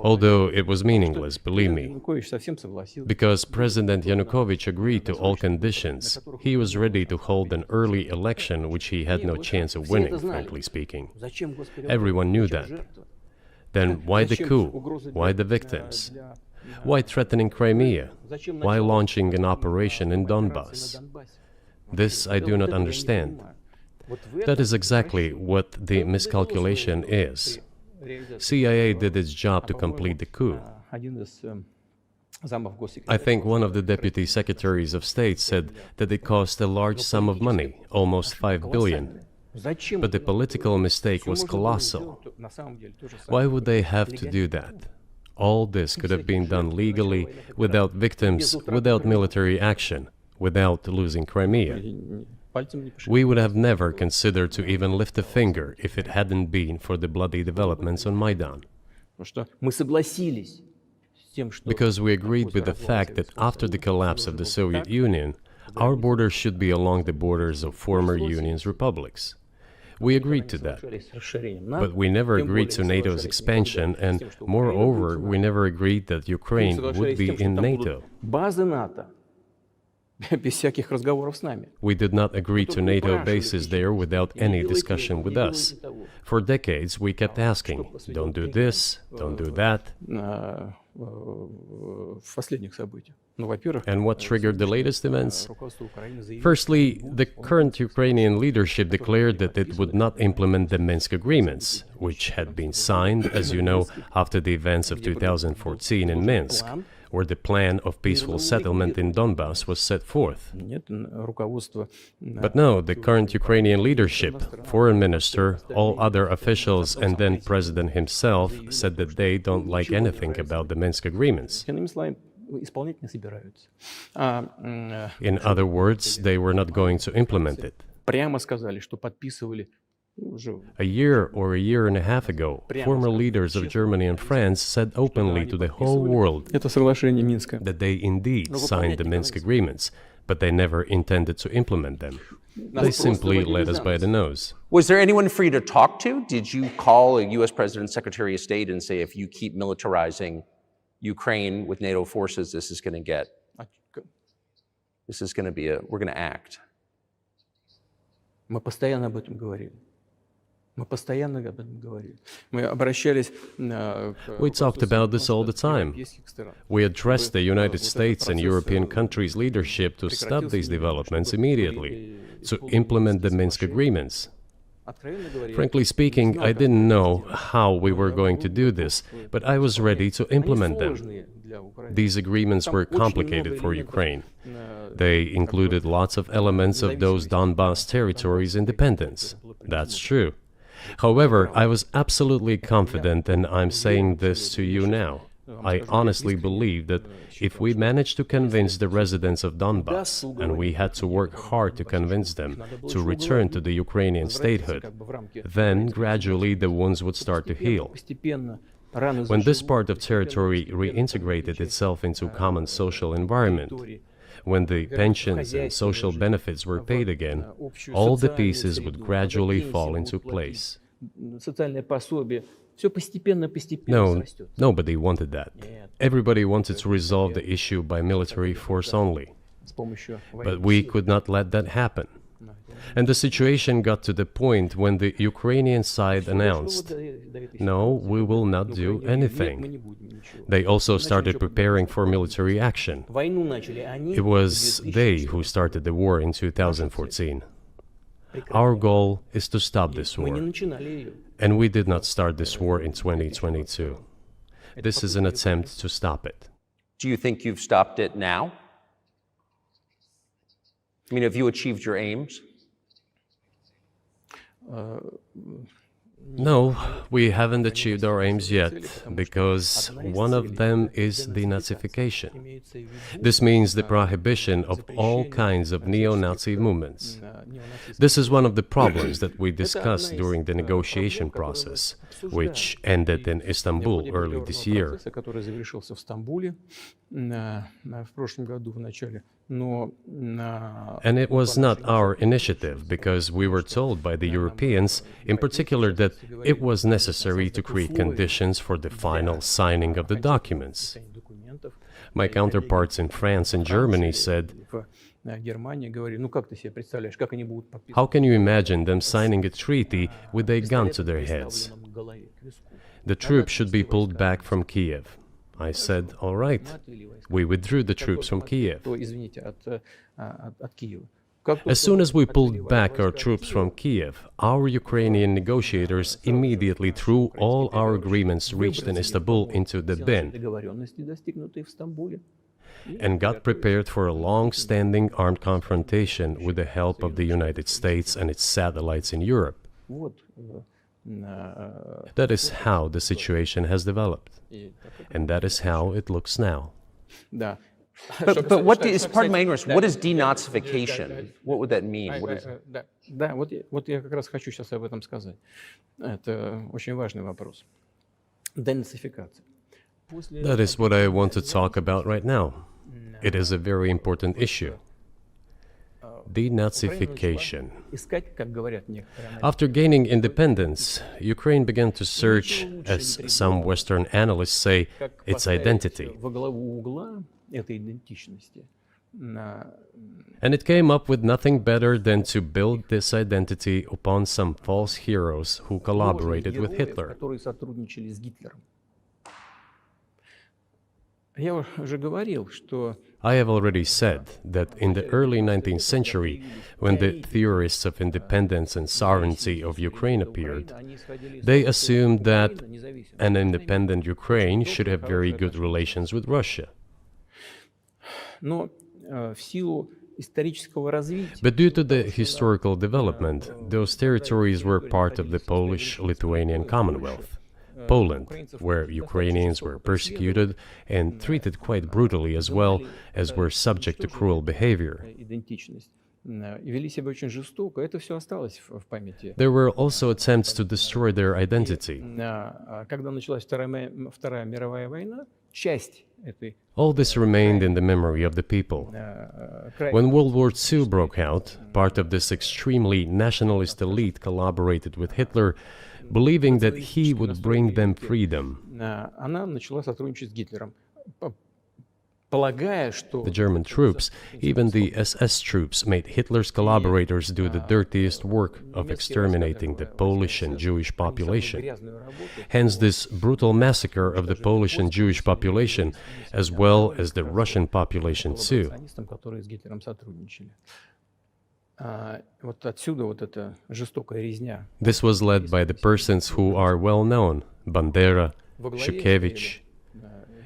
Although it was meaningless, believe me, because President Yanukovych agreed to all conditions. He was ready to hold an early election, which he had no chance of winning, frankly speaking. Everyone knew that. Then why the coup? Why the victims? Why threatening Crimea? Why launching an operation in Donbass? This I do not understand. That is exactly what the miscalculation is. CIA did its job to complete the coup. I think one of the deputy secretaries of state said that it cost a large sum of money, almost 5 billion. But the political mistake was colossal. Why would they have to do that? All this could have been done legally, without victims, without military action, without losing Crimea. We would have never considered to even lift a finger if it hadn't been for the bloody developments on Maidan. Because we agreed with the fact that after the collapse of the Soviet Union, our borders should be along the borders of former Union's republics. We agreed to that. But we never agreed to NATO's expansion, and moreover, we never agreed that Ukraine would be in NATO. We did not agree to NATO bases there without any discussion with us. For decades, we kept asking, don't do this, don't do that. And what triggered the latest events? Firstly, the current Ukrainian leadership declared that it would not implement the Minsk agreements, which had been signed, as you know, after the events of 2014 in Minsk, where the plan of peaceful settlement in Donbass was set forth. But no, the current Ukrainian leadership, foreign minister, all other officials, and then president himself said that they don't like anything about the Minsk agreements. In other words, they were not going to implement it. A year or a year and a half ago, former leaders of Germany and France said openly to the whole world that they indeed signed the Minsk agreements, but they never intended to implement them. They simply led us by the nose. Was there anyone for you to talk to? Did you call a U.S. President's Secretary of State and say, if you keep militarizing Ukraine with NATO forces, this is going to be we're going to act? We talked about this all the time. We addressed the United States and European countries' leadership to stop these developments immediately, to implement the Minsk agreements. Frankly speaking, I didn't know how we were going to do this, but I was ready to implement them. These agreements were complicated for Ukraine. They included lots of elements of those Donbass territories' independence. That's true. However, I was absolutely confident, and I'm saying this to you now. I honestly believe that if we managed to convince the residents of Donbass, and we had to work hard to convince them to return to the Ukrainian statehood, then gradually the wounds would start to heal. When this part of territory reintegrated itself into a common social environment, when the pensions and social benefits were paid again, all the pieces would gradually fall into place. No, nobody wanted that. Everybody wanted to resolve the issue by military force only. But we could not let that happen. And the situation got to the point when the Ukrainian side announced, no, we will not do anything. They also started preparing for military action. It was they who started the war in 2014. Our goal is to stop this war. And we did not start this war in 2022. This is an attempt to stop it. Do you think you've stopped it now? I mean, have you achieved your aims? No, we haven't achieved our aims yet, because one of them is denazification. This means the prohibition of all kinds of neo-Nazi movements. This is one of the problems that we discussed during the negotiation process, which ended in Istanbul early this year. And it was not our initiative, because we were told by the Europeans, in particular, that it was necessary to create conditions for the final signing of the documents. My counterparts in France and Germany said, how can you imagine them signing a treaty with a gun to their heads? The troops should be pulled back from Kiev. I said, all right. We withdrew the troops from Kiev. As soon as we pulled back our troops from Kiev, our Ukrainian negotiators immediately threw all our agreements reached in Istanbul into the bin and got prepared for a long-standing armed confrontation with the help of the United States and its satellites in Europe. That is how the situation has developed, and that is how it looks now. But what is, pardon my ignorance, what is denazification? What would that mean? What is... Да, вот я как раз хочу сейчас об этом сказать. Это очень важный вопрос. Денацификация. That is what I want to talk about right now. It is a very important issue. Denazification. After gaining independence, Ukraine began to search, as some Western analysts say, its identity. And it came up with nothing better than to build this identity upon some false heroes who collaborated with Hitler. I have already said that in the early 19th century, when the theorists of independence and sovereignty of Ukraine appeared, they assumed that an independent Ukraine should have very good relations with Russia. But due to the historical development, those territories were part of the Polish-Lithuanian Commonwealth. Poland, where Ukrainians were persecuted and treated quite brutally as well as were subject to cruel behavior. There were also attempts to destroy their identity. All this remained in the memory of the people. When World War II broke out, part of this extremely nationalist elite collaborated with Hitler, believing that he would bring them freedom. The German troops, even the SS troops, made Hitler's collaborators do the dirtiest work of exterminating the Polish and Jewish population. Hence this brutal massacre of the Polish and Jewish population, as well as the Russian population too. This was led by the persons who are well known, Bandera, Shukevich.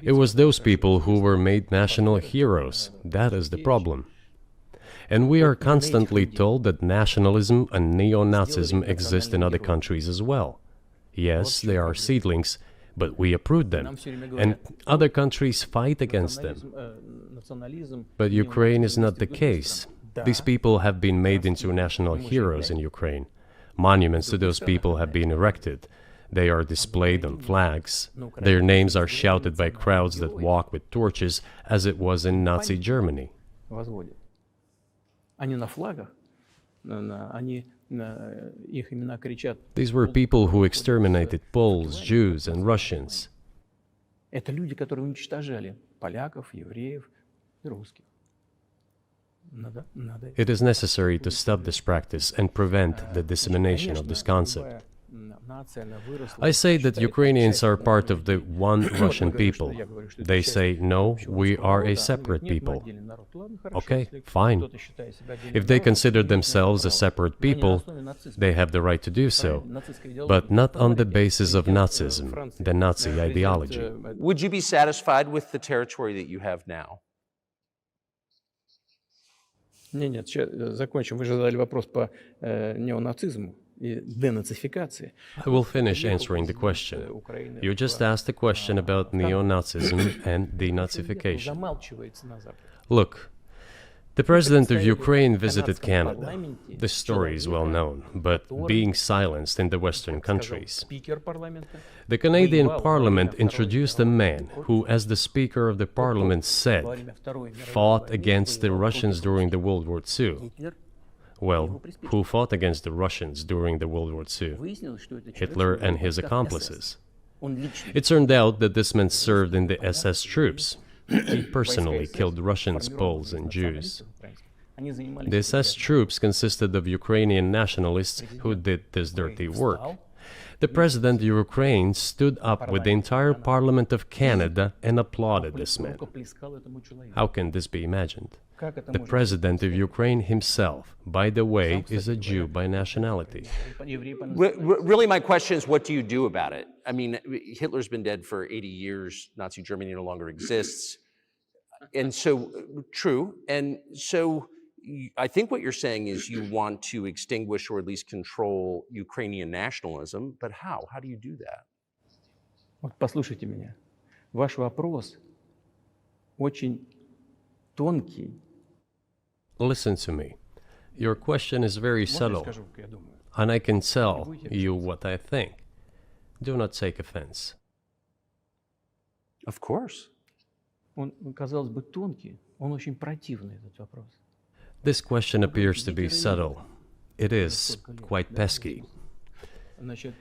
It was those people who were made national heroes. That is the problem. And we are constantly told that nationalism and neo-Nazism exist in other countries as well. Yes, they are seedlings, but we uproot them, and other countries fight against them. But Ukraine is not the case. These people have been made into national heroes in Ukraine. Monuments to those people have been erected. They are displayed on flags. Their names are shouted by crowds that walk with torches, as it was in Nazi Germany. These were people who exterminated Poles, Jews, and Russians. It is necessary to stop this practice and prevent the dissemination of this concept. I say that Ukrainians are part of the one Russian people. They say, no, we are a separate people. Okay, fine. If they consider themselves a separate people, they have the right to do so, but not on the basis of Nazism, the Nazi ideology. Would you be satisfied with the territory that you have now? Нет, закончим. Вы же задали вопрос по неонацизму и денацификации. I will finish answering the question. You just asked a question about neo-Nazism and denazification. Look, the president of Ukraine visited Canada. This story is well known, but being silenced in the Western countries. The Canadian Parliament introduced a man who, as the Speaker of the Parliament said, fought against the Russians during the World War II. Well, who fought against the Russians during the World War II? Hitler and his accomplices. It turned out that this man served in the SS troops. He personally killed Russians, Poles, and Jews. The SS troops consisted of Ukrainian nationalists who did this dirty work. The president of Ukraine stood up with the entire Parliament of Canada and applauded this man. How can this be imagined? The president of Ukraine himself, by the way, is a Jew by nationality. Really, my question is, what do you do about it? I mean, Hitler's been dead for 80 years. Nazi Germany no longer exists. And so, true. And so, I think what you're saying is you want to extinguish or at least control Ukrainian nationalism. But how? How do you do that? Вот послушайте меня. Ваш вопрос очень тонкий. Listen to me. Your question is very subtle, and I can tell you what I think. Do not take offense. Of course. Он, казалось бы, тонкий, он очень противный, этот вопрос. This question appears to be subtle. It is quite pesky. Значит,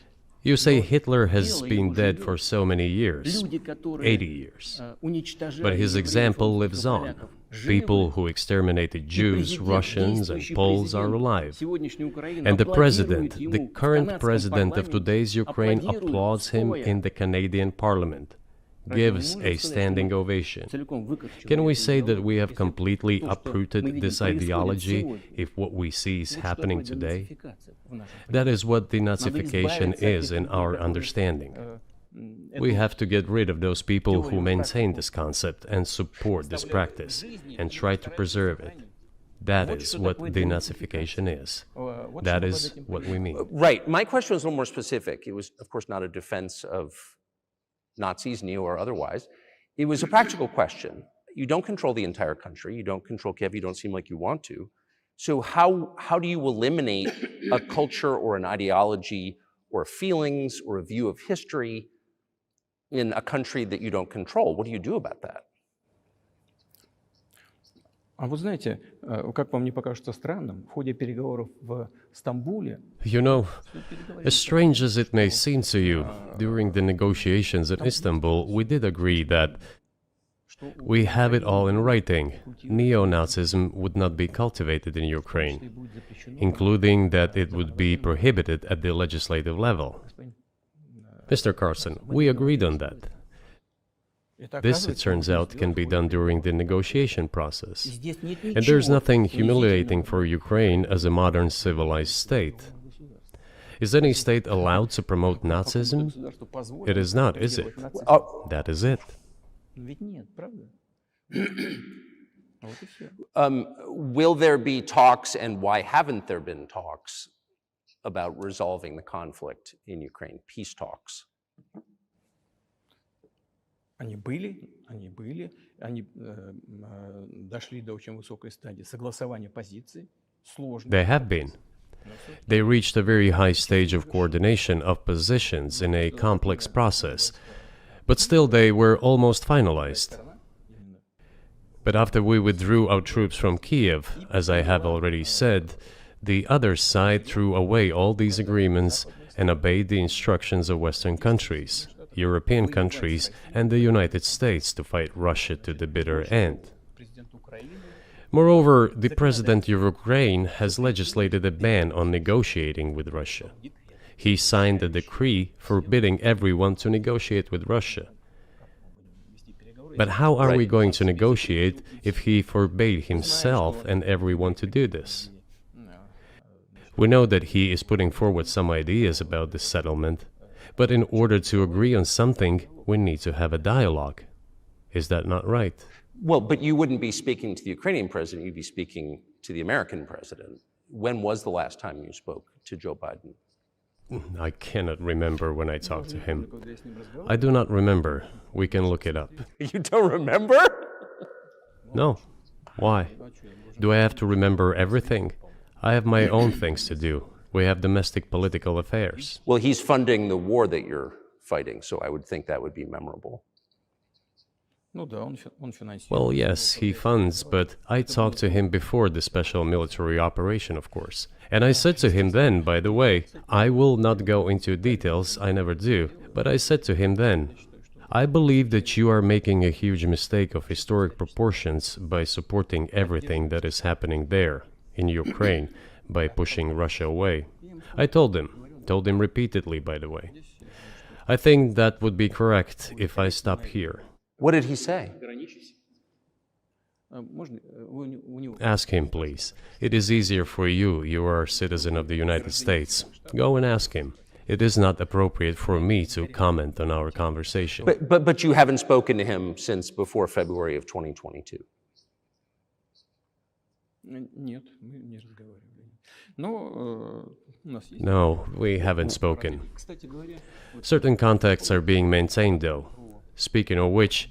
You say Hitler has been dead for so many years, люди, которые 80 years. уничтожали But his евреев, example lives русских, on. поляков, живы. People who exterminated Jews, Russians, and Действующий Poles are президент alive. сегодняшней Украины And the аплодирует president, ему the в current канадском president of парламенте, today's Ukraine, аплодирует applauds him стоя. in the Canadian parliament, gives a standing ovation. Целиком выкорчевали Can we эту say that идеологию, we have если completely то, что мы uprooted видим, this происходит ideology сегодня, if what we see is вот что happening такое today? денацификация в нашем That is what Надо denazification избавиться от is тех in людей, our которые, understanding. эту We have to get rid of those people who теорию maintain this практику concept and support this оставляют в practice жизни and и try to стараются preserve it. сохранить. That Вот is что what такое denazification денацификация. is. Вот That что под is этим what we понимаем. mean. Right. My question was a little more specific. It was, of course, not a defense of Nazis, neo or otherwise. It was a practical question. You don't control the entire country. You don't control Kiev. You don't seem like you want to. So how do you eliminate a culture or an ideology or feelings or a view of history in a country that you don't control? What do you do about that? А вы знаете, как вам не покажется странным, в ходе переговоров в Стамбуле You know, as strange as it may seem to you, during the negotiations in Istanbul, we did agree that we have it all in writing. Neo-Nazism would not be cultivated in Ukraine, including that it would be prohibited at the legislative level. Mr. Carlson, we agreed on that. This, it turns out, can be done during the negotiation process. And there's nothing humiliating for Ukraine as a modern civilized state. Is any state allowed to promote Nazism? It is not, is it? That is it. Ведь нет, правда? Вот и всё. Will there be talks, and why haven't there been talks about resolving the conflict in Ukraine, peace talks? Они были, они дошли до очень высокой стадии согласования позиций, сложно. They have been. They reached a very high stage of coordination of positions in a complex process, but still they were almost finalized. But after we withdrew our troops from Kiev, as I have already said, the other side threw away all these agreements and obeyed the instructions of Western countries, European countries, and the United States to fight Russia to the bitter end. Moreover, the president of Ukraine has legislated a ban on negotiating with Russia. He signed a decree forbidding everyone to negotiate with Russia. But how are we going to negotiate if he forbade himself and everyone to do this? We know that he is putting forward some ideas about this settlement, but in order to agree on something, we need to have a dialogue. Is that not right? Well, but you wouldn't be speaking to the Ukrainian president, you'd be speaking to the American president. When was the last time you spoke to Joe Biden? I cannot remember when I talked to him. I do not remember. We can look it up. You don't remember? No. Why? Do I have to remember everything? I have my own things to do. We have domestic political affairs. Well, he's funding the war that you're fighting, so I would think that would be memorable. Ну да, он финансирует. Well, yes, he funds, but I talked to him before the special military operation, of course. And I said to him then, by the way, I will not go into details, I never do, but I said to him then, I believe that you are making a huge mistake of historic proportions by supporting everything that is happening there, in Ukraine, by pushing Russia away. I told him repeatedly, by the way. I think that would be correct if I stop here. What did he say? Ask him, please. It is easier for you. You are a citizen of the United States. Go and ask him. It is not appropriate for me to comment on our conversation. But you haven't spoken to him since before February of 2022? Нет, мы не разговаривали. Но у нас есть. No, we haven't spoken. Кстати говоря, Certain contacts are being maintained, though. Speaking of which,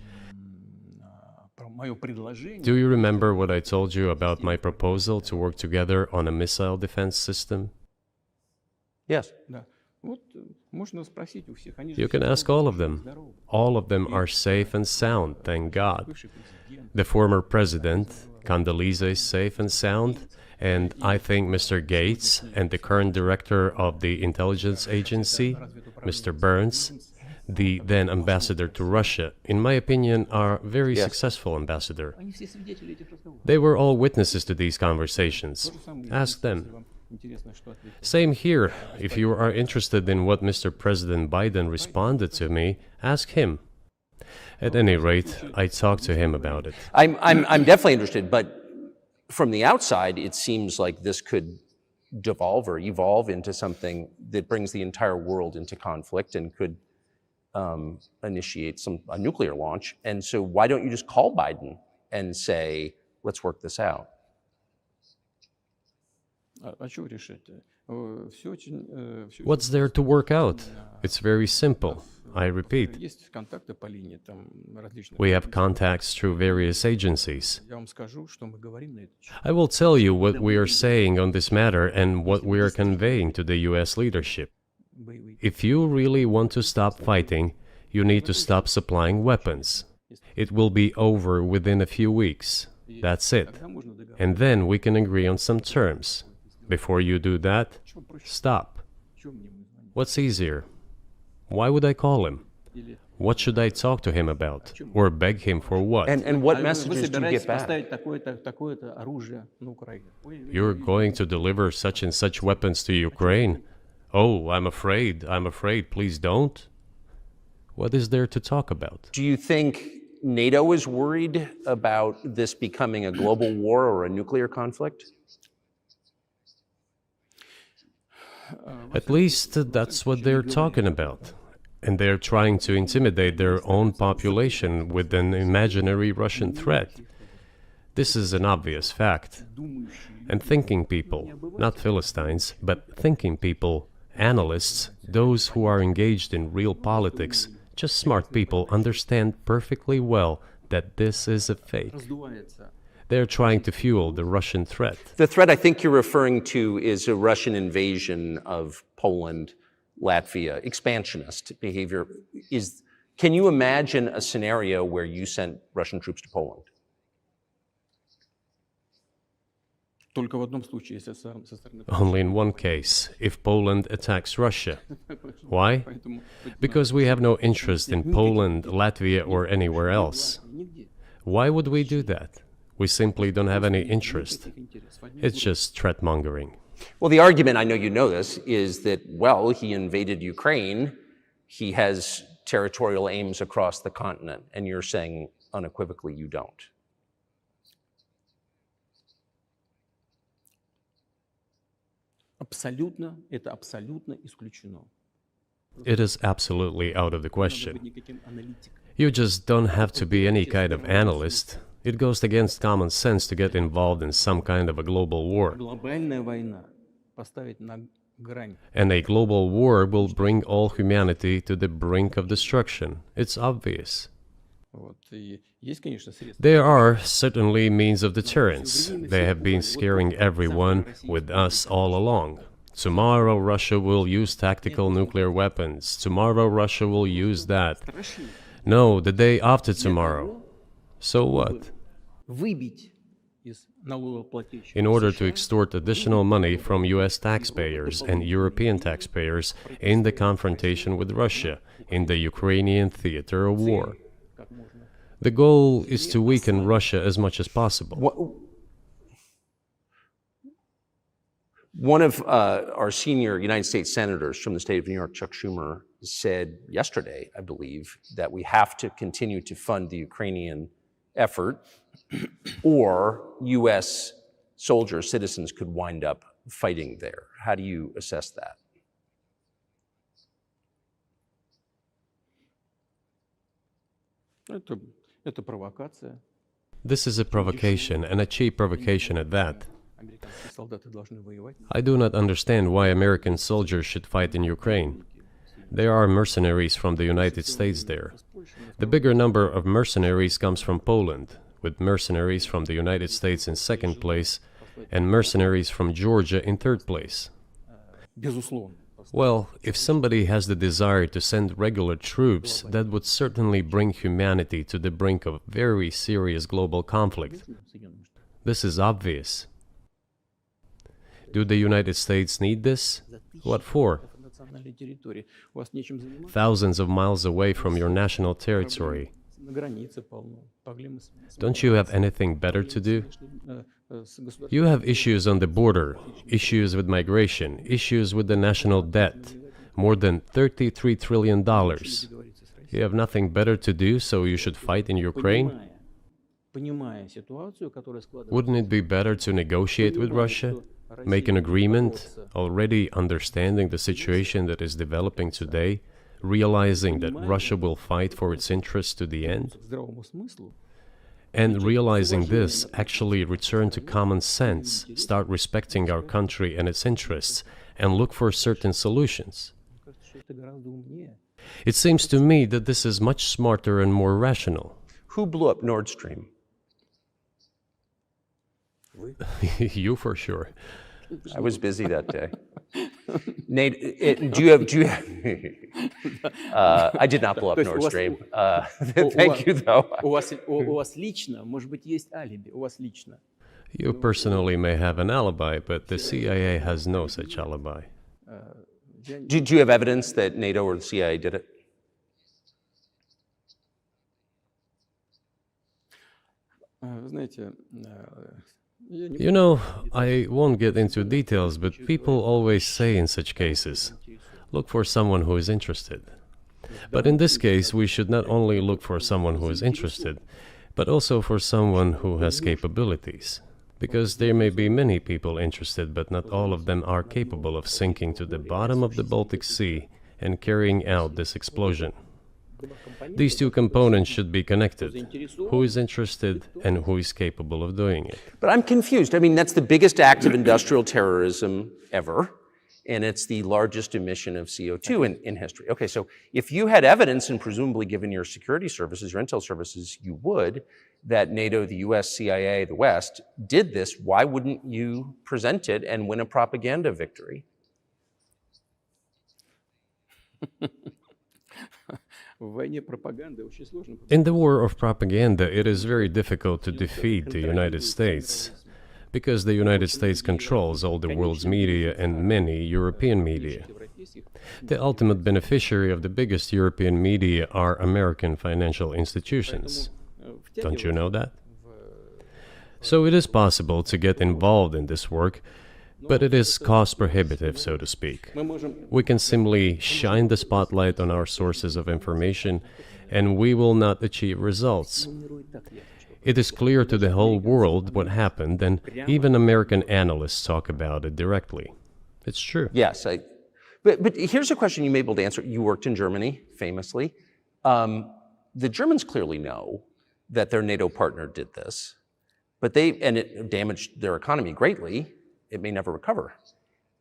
про мое предложение. do you remember what I told you about my proposal to work together on a missile defense system? Yes. Да. You can ask all of them. All of them are safe and sound, thank God. The former president, Condoleezza, is safe and sound, and I think Mr. Gates and the current director of the intelligence agency, Mr. Burns, the then ambassador to Russia, in my opinion, are very successful ambassador. They were all witnesses to these conversations. Ask them. Same here. If you are interested in what Mr. President Biden responded to me, ask him. At any rate, I talked to him about it. I'm definitely interested, but from the outside, it seems like this could devolve or evolve into something that brings the entire world into conflict and could initiate a nuclear launch. And so why don't you just call Biden and say, let's work this out? What's there to work out? It's very simple. I repeat, we have contacts through various agencies. I will tell you what we are saying on this matter and what we are conveying to the US leadership. If you really want to stop fighting, you need to stop supplying weapons. It will be over within a few weeks. That's it. And then we can agree on some terms. Before you do that, stop. What's easier? Why would I call him? What should I talk to him about? Or beg him for what? And what messages do you get back? You're going to deliver such and such weapons to Ukraine? Oh, I'm afraid, please don't. What is there to talk about? Do you think NATO is worried about this becoming a global war or a nuclear conflict? At least that's what they're talking about. And they're trying to intimidate their own population with an imaginary Russian threat. This is an obvious fact. And thinking people, not Philistines, but thinking people, analysts, those who are engaged in real politics, just smart people, understand perfectly well that this is a fake. They're trying to fuel the Russian threat. The threat I think you're referring to is a Russian invasion of Poland, Latvia, expansionist behavior. Can you imagine a scenario where you sent Russian troops to Poland? Only in one case, if Poland attacks Russia. Why? Because we have no interest in Poland, Latvia, or anywhere else. Why would we do that? We simply don't have any interest. It's just threat-mongering. Well, the argument, I know you know this, is that, well, he invaded Ukraine, he has territorial aims across the continent, and you're saying unequivocally you don't. It is absolutely out of the question. You just don't have to be any kind of analyst. It goes against common sense to get involved in some kind of a global war. And a global war will bring all humanity to the brink of destruction. It's obvious. There are certainly means of deterrence. They have been scaring everyone with us all along. Tomorrow Russia will use tactical nuclear weapons. Tomorrow Russia will use that. No, the day after tomorrow. So what? In order to extort additional money from US taxpayers and European taxpayers in the confrontation with Russia in the Ukrainian theater of war. The goal is to weaken Russia as much as possible. One of our senior United States senators from the state of New York, Chuck Schumer, said yesterday, I believe, that we have to continue to fund the Ukrainian effort or US soldiers, citizens could wind up fighting there. How do you assess that? This is a provocation, and a cheap provocation at that. I do not understand why American soldiers should fight in Ukraine. There are mercenaries from the United States there. The bigger number of mercenaries comes from Poland, with mercenaries from the United States in second place and mercenaries from Georgia in third place. Well, if somebody has the desire to send regular troops, that would certainly bring humanity to the brink of very serious global conflict. This is obvious. Do the United States need this? What for? Thousands of miles away from your national territory. Don't you have anything better to do? You have issues on the border, issues with migration, issues with the national debt, more than $33 trillion. You have nothing better to do, so you should fight in Ukraine? Wouldn't it be better to negotiate with Russia? Make an agreement, already understanding the situation that is developing today, realizing that Russia will fight for its interests to the end? And realizing this, actually return to common sense, start respecting our country and its interests, and look for certain solutions. It seems to me that this is much smarter and more rational. Who blew up Nord Stream? You for sure. I was busy that day. Nate, do you have I did not blow up Nord Stream. Thank you, though. You personally may have an alibi, but the CIA has no such alibi. Do you have evidence that NATO or the CIA did it? You know, I won't get into details, but people always say in such cases, look for someone who is interested. But in this case, we should not only look for someone who is interested, but also for someone who has capabilities. Because there may be many people interested, but not all of them are capable of sinking to the bottom of the Baltic Sea and carrying out this explosion. These two components should be connected. Who is interested and who is capable of doing it? But I'm confused. I mean, that's the biggest act of industrial terrorism ever, and it's the largest emission of CO2 in history. Okay, so if you had evidence, and presumably given your security services, your intel services, you would, that NATO, the US, CIA, the West, did this, why wouldn't you present it and win a propaganda victory? In the war of propaganda, it is very difficult to defeat the United States, because the United States controls all the world's media and many European media. The ultimate beneficiary of the biggest European media are American financial institutions. Don't you know that? So it is possible to get involved in this work, but it is cost prohibitive, so to speak. We can simply shine the spotlight on our sources of information, and we will not achieve results. It is clear to the whole world what happened, and even American analysts talk about it directly. It's true. Yes, but here's a question you may be able to answer. You worked in Germany, famously. The Germans clearly know that their NATO partner did this, and it damaged their economy greatly. It may never recover.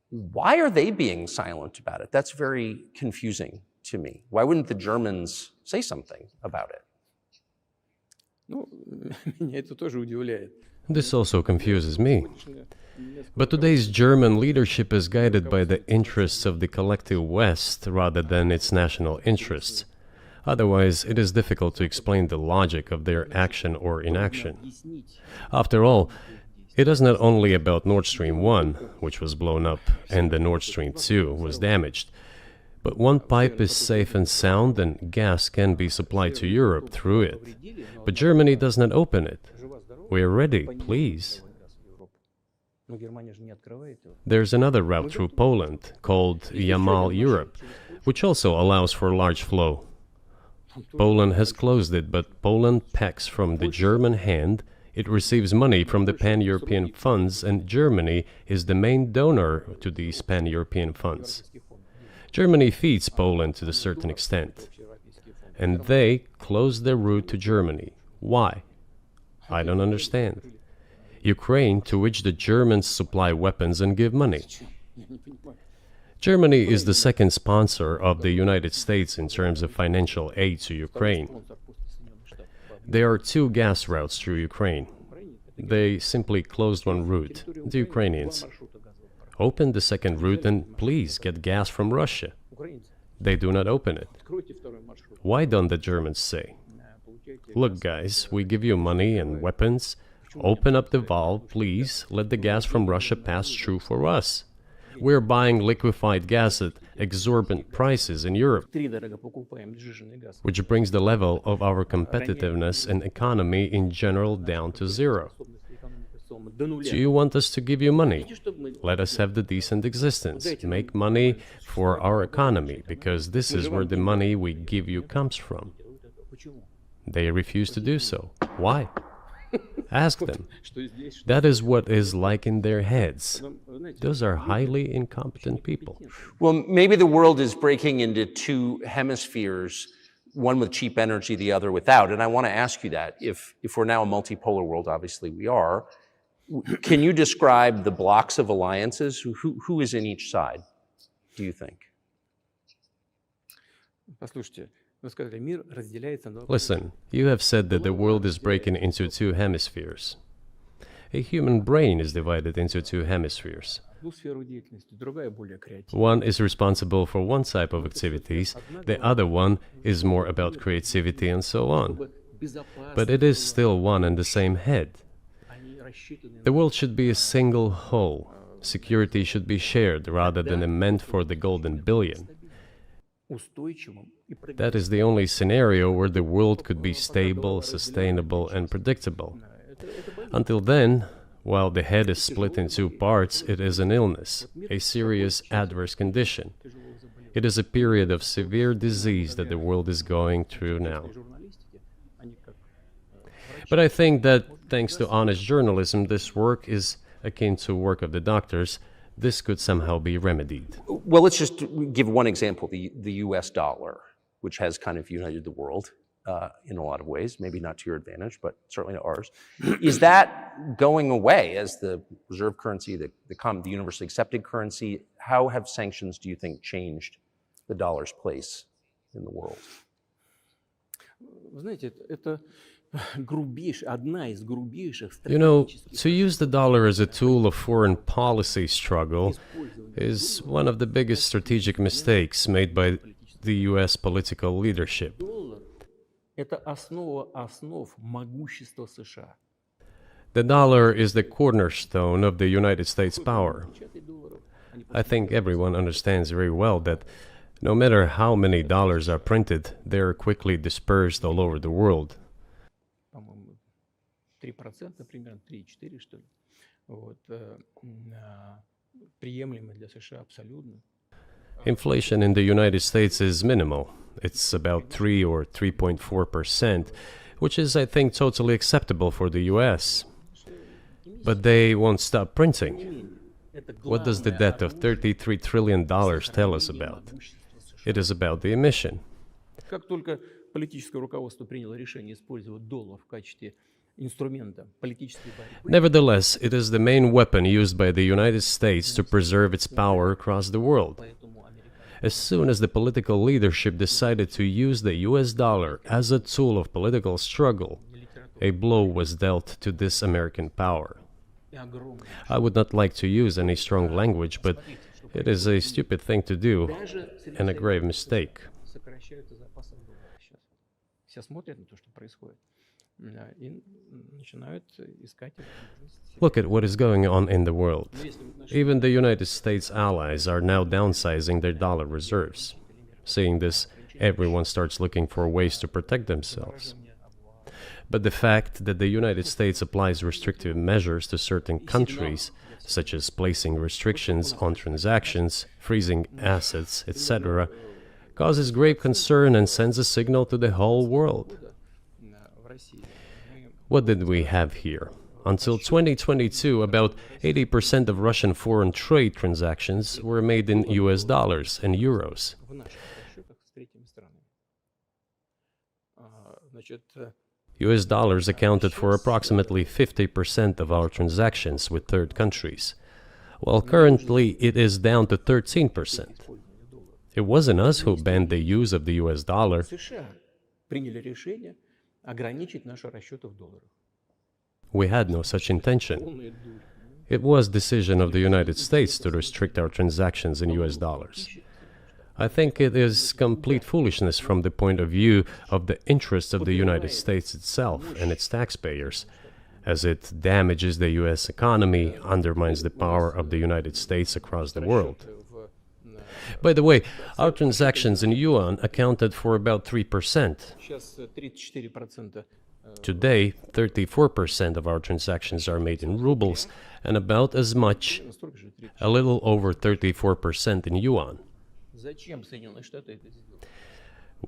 Why are they being silent about it? That's very confusing to me. Why wouldn't the Germans say something about it? This also confuses me. But today's German leadership is guided by the interests of the collective West rather than its national interests. Otherwise, it is difficult to explain the logic of their action or inaction. After all, it is not only about Nord Stream 1, which was blown up, and the Nord Stream 2 was damaged, but one pipe is safe and sound and gas can be supplied to Europe through it. But Germany does not open it. We are ready, please. There's another route through Poland, called Yamal Europe, which also allows for large flow. Poland has closed it, but Poland packs from the German hand. It receives money from the pan-European funds, and Germany is the main donor to these pan-European funds. Germany feeds Poland to a certain extent, and they close their route to Germany. Why? I don't understand. Ukraine, to which the Germans supply weapons and give money. Germany is the second sponsor of the United States in terms of financial aid to Ukraine. There are two gas routes through Ukraine. They simply closed one route, the Ukrainians. Open the second route and please get gas from Russia. They do not open it. Why don't the Germans say, look guys, we give you money and weapons, open up the valve, please, let the gas from Russia pass through for us. We're buying liquefied gas at exorbitant prices in Europe, which brings the level of our competitiveness and economy in general down to zero. Do you want us to give you money? Let us have the decent existence. Make money for our economy, because this is where the money we give you comes from. They refuse to do so. Why? Ask them. That is what is like in their heads. Those are highly incompetent people. Well, maybe the world is breaking into two hemispheres, one with cheap energy, the other without. And I want to ask you that. If we're now a multipolar world, obviously we are, can you describe the blocks of alliances? Who is in each side, do you think? Listen, you have said that the world is breaking into two hemispheres. A human brain is divided into two hemispheres. One is responsible for one type of activities, the other one is more about creativity and so on. But it is still one and the same head. The world should be a single whole. Security should be shared rather than meant for the golden billion. That is the only scenario where the world could be stable, sustainable, and predictable. Until then, while the head is split in two parts, it is an illness, a serious adverse condition. It is a period of severe disease that the world is going through now. But I think that, thanks to honest journalism, this work is akin to work of the doctors. This could somehow be remedied. Well, let's just give one example, the US dollar, which has kind of united the world in a lot of ways, maybe not to your advantage, but certainly to ours. Is that going away as the reserve currency, the universally accepted currency? How have sanctions, do you think, changed the dollar's place in the world? You know, to use the dollar as a tool of foreign policy struggle is one of the biggest strategic mistakes made by the US political leadership. The dollar is the cornerstone of the United States power. I think everyone understands very well that no matter how many dollars are printed, they are quickly dispersed all over the world. Inflation in the United States is minimal. It's about 3 or 3.4%, which is, I think, totally acceptable for the US. But they won't stop printing. What does the debt of $33 trillion tell us about? It is about the emission. Nevertheless, it is the main weapon used by the United States to preserve its power across the world. As soon as the political leadership decided to use the US dollar as a tool of political struggle, a blow was dealt to this American power. I would not like to use any strong language, but it is a stupid thing to do and a grave mistake. Look at what is going on in the world. Even the United States allies are now downsizing their dollar reserves. Seeing this, everyone starts looking for ways to protect themselves. But the fact that the United States applies restrictive measures to certain countries, such as placing restrictions on transactions, freezing assets, etc., causes grave concern and sends a signal to the whole world. What did we have here? Until 2022, about 80% of Russian foreign trade transactions were made in US dollars and euros. US dollars accounted for approximately 50% of our transactions with third countries, while currently it is down to 13%. It wasn't us who banned the use of the US dollar. We had no such intention. It was decision of the United States to restrict our transactions in US dollars. I think it is complete foolishness from the point of view of the interests of the United States itself and its taxpayers, as it damages the US economy, undermines the power of the United States across the world. By the way, our transactions in yuan accounted for about 3%. Today, 34% of our transactions are made in rubles, and about as much, a little over 34% in yuan.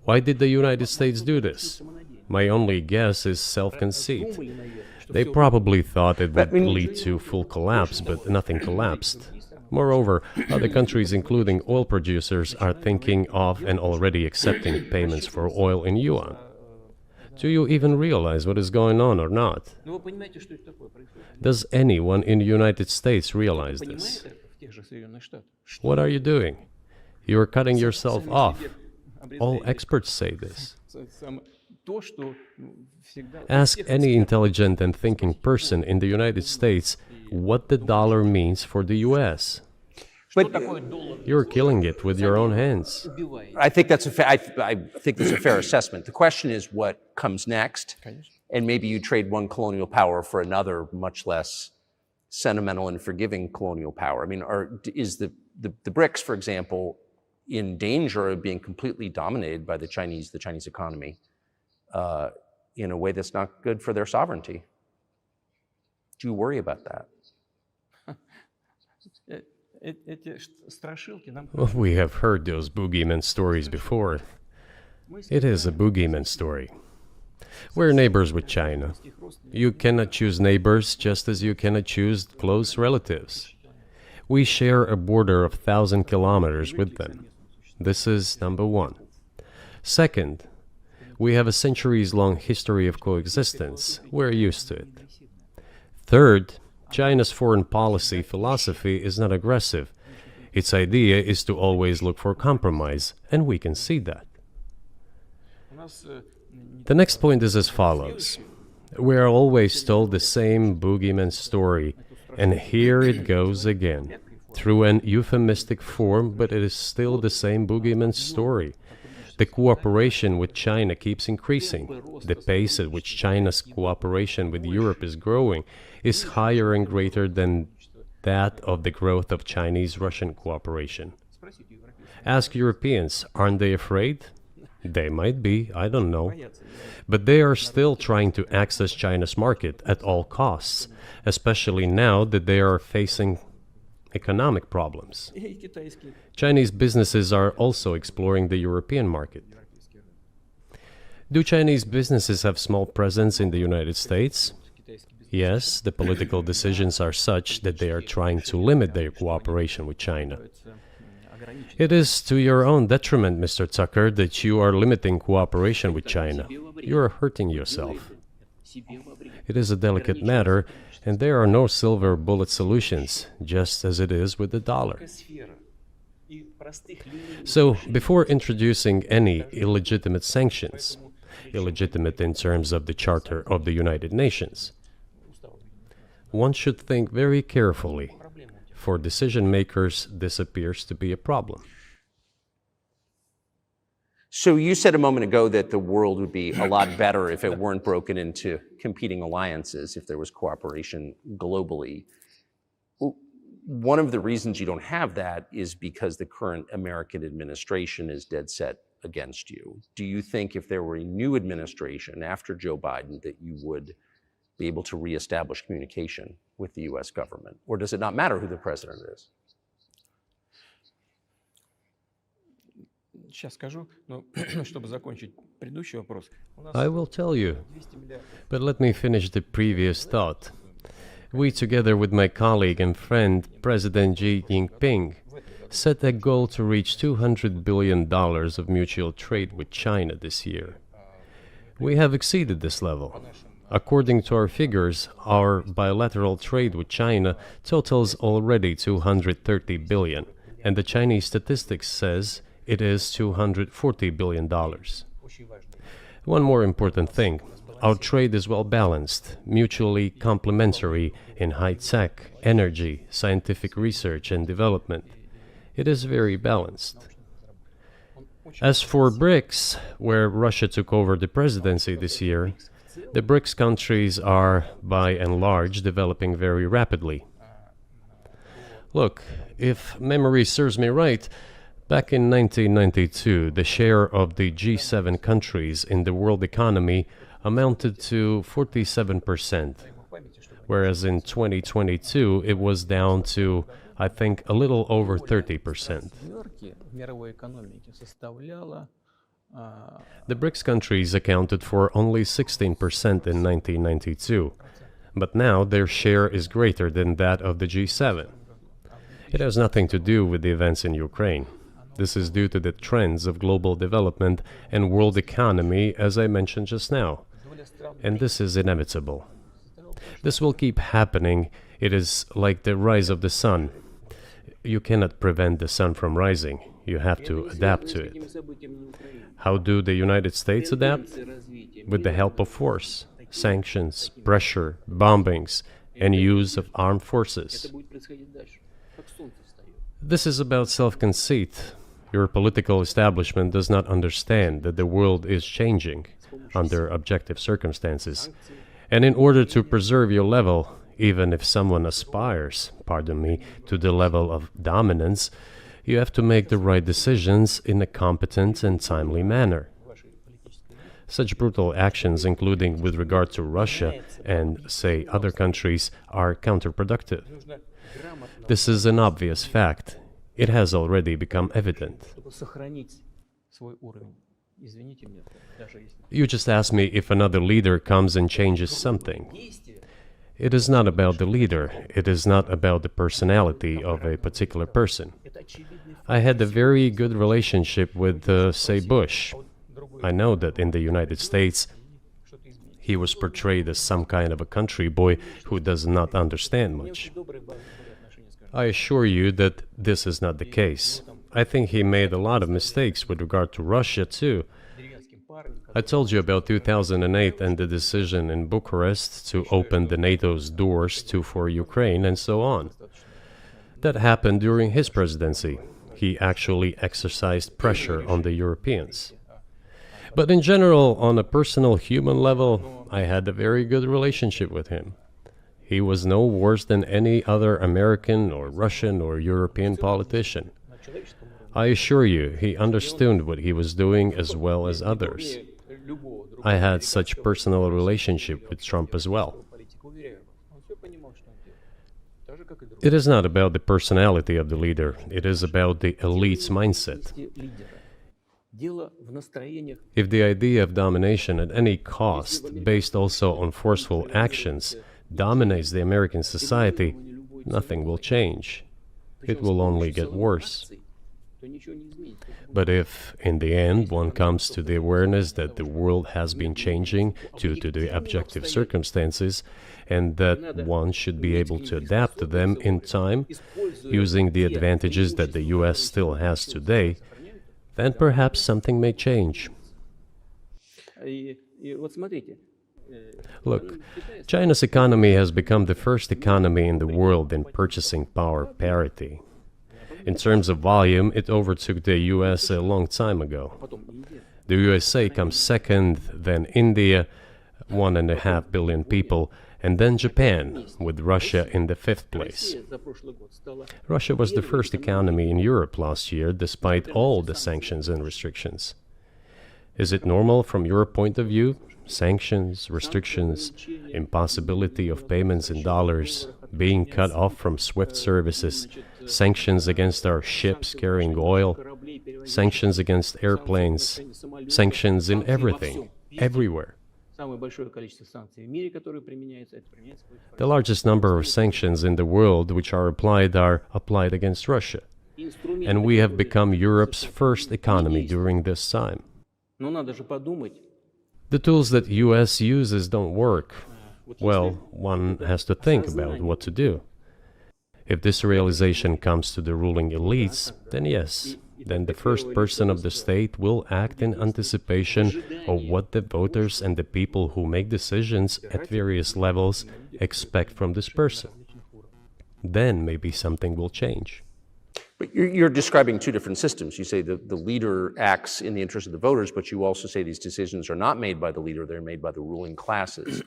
Why did the United States do this? My only guess is self-conceit. They probably thought it would lead to full collapse, but nothing collapsed. Moreover, other countries, including oil producers, are thinking of and already accepting payments for oil in yuan. Do you even realize what is going on or not? Does anyone in the United States realize this? What are you doing? You are cutting yourself off. All experts say this. Ask any intelligent and thinking person in the United States what the dollar means for the US. But You're killing it with your own hands. I think that's I think that's a fair assessment. The question is what comes next, and maybe you trade one colonial power for another, much less sentimental and forgiving colonial power. I mean, is the BRICS, for example, in danger of being completely dominated by the Chinese economy in a way that's not good for their sovereignty? Do you worry about that? Well, we have heard those boogeyman stories before. It is a boogeyman story. We're neighbors with China. You cannot choose neighbors just as you cannot choose close relatives. We share a border of 1,000 kilometers with them. This is number one. Second, we have a centuries-long history of coexistence. We're used to it. Third, China's foreign policy philosophy is not aggressive. Its idea is to always look for compromise, and we can see that. The next point is as follows. We are always told the same boogeyman story, and here it goes again, through an euphemistic form, but it is still the same boogeyman story. The cooperation with China keeps increasing. The pace at which China's cooperation with Europe is growing is higher and greater than that of the growth of Chinese-Russian cooperation. Ask Europeans, aren't they afraid? They might be, I don't know. But they are still trying to access China's market at all costs, especially now that they are facing economic problems. Chinese businesses are also exploring the European market. Do Chinese businesses have small presence in the United States? Yes, the political decisions are such that they are trying to limit their cooperation with China. It is to your own detriment, Mr. Tucker, that you are limiting cooperation with China. You are hurting yourself. It is a delicate matter, and there are no silver bullet solutions, just as it is with the dollar. So, before introducing any illegitimate sanctions, illegitimate in terms of the Charter of the United Nations, one should think very carefully. For decision makers, this appears to be a problem. So you said a moment ago that the world would be a lot better if it weren't broken into competing alliances, if there was cooperation globally. One of the reasons you don't have that is because the current American administration is dead set against you. Do you think if there were a new administration after Joe Biden that you would be able to reestablish communication with the US government? Or does it not matter who the president is? I will tell you, but let me finish the previous thought. We, together with my colleague and friend, President Xi Jinping, set a goal to reach $200 billion of mutual trade with China this year. We have exceeded this level. According to our figures, our bilateral trade with China totals already $230 billion, and the Chinese statistics says it is $240 billion. One more important thing. Our trade is well balanced, mutually complementary in high-tech, energy, scientific research and development. It is very balanced. As for BRICS, where Russia took over the presidency this year, the BRICS countries are, by and large, developing very rapidly. Look, if memory serves me right, back in 1992, the share of the G7 countries in the world economy amounted to 47%, whereas in 2022 it was down to, I think, a little over 30%. The BRICS countries accounted for only 16% in 1992, but now their share is greater than that of the G7. It has nothing to do with the events in Ukraine. This is due to the trends of global development and world economy, as I mentioned just now. And this is inevitable. This will keep happening. It is like the rise of the sun. You cannot prevent the sun from rising. You have to adapt to it. How do the United States adapt? With the help of force, sanctions, pressure, bombings, and use of armed forces. This is about self-conceit. Your political establishment does not understand that the world is changing under objective circumstances. And in order to preserve your level, even if someone aspires, pardon me, to the level of dominance, you have to make the right decisions in a competent and timely manner. Such brutal actions, including with regard to Russia and, say, other countries, are counterproductive. This is an obvious fact. It has already become evident. You just asked me if another leader comes and changes something. It is not about the leader. It is not about the personality of a particular person. I had a very good relationship with, say, Bush. I know that in the United States, he was portrayed as some kind of a country boy who does not understand much. I assure you that this is not the case. I think he made a lot of mistakes with regard to Russia, too. I told you about 2008 and the decision in Bucharest to open the NATO's doors for Ukraine and so on. That happened during his presidency. He actually exercised pressure on the Europeans. But in general, on a personal human level, I had a very good relationship with him. He was no worse than any other American or Russian or European politician. I assure you, he understood what he was doing as well as others. I had such personal relationship with Trump as well. It is not about the personality of the leader, it is about the elite's mindset. If the idea of domination at any cost, based also on forceful actions, dominates the American society, nothing will change. It will only get worse. But if, in the end, one comes to the awareness that the world has been changing due to the objective circumstances, and that one should be able to adapt to them in time, using the advantages that the US still has today, then perhaps something may change. Look, China's economy has become the first economy in the world in purchasing power parity. In terms of volume, it overtook the US a long time ago. The USA comes second, then India, 1.5 billion people, and then Japan, with Russia in the fifth place. Russia was the first economy in Europe last year, despite all the sanctions and restrictions. Is it normal from your point of view? Sanctions, restrictions, impossibility of payments in dollars, being cut off from SWIFT services, sanctions against our ships carrying oil, sanctions against airplanes, sanctions in everything, everywhere. The largest number of sanctions in the world which are applied against Russia. And we have become Europe's first economy during this time. The tools that US uses don't work. Well, one has to think about what to do. If this realization comes to the ruling elites, then yes, then the first person of the state will act in anticipation of what the voters and the people who make decisions at various levels expect from this person. Then maybe something will change. But you're describing two different systems. You say that the leader acts in the interest of the voters, but you also say these decisions are not made by the leader, they're made by the ruling classes.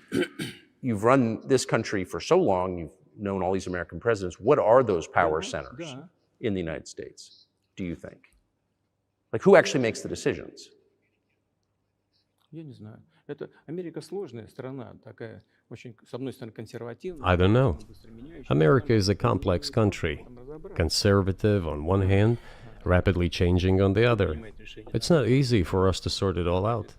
You've run this country for so long, you've known all these American presidents. What are those power centers in the United States, do you think? Like, who actually makes the decisions? Я не знаю. Это Америка сложная страна, такая очень, с одной стороны, консервативная. I don't know. America is a complex country, conservative on one hand, rapidly changing on the other. It's not easy for us to sort it all out.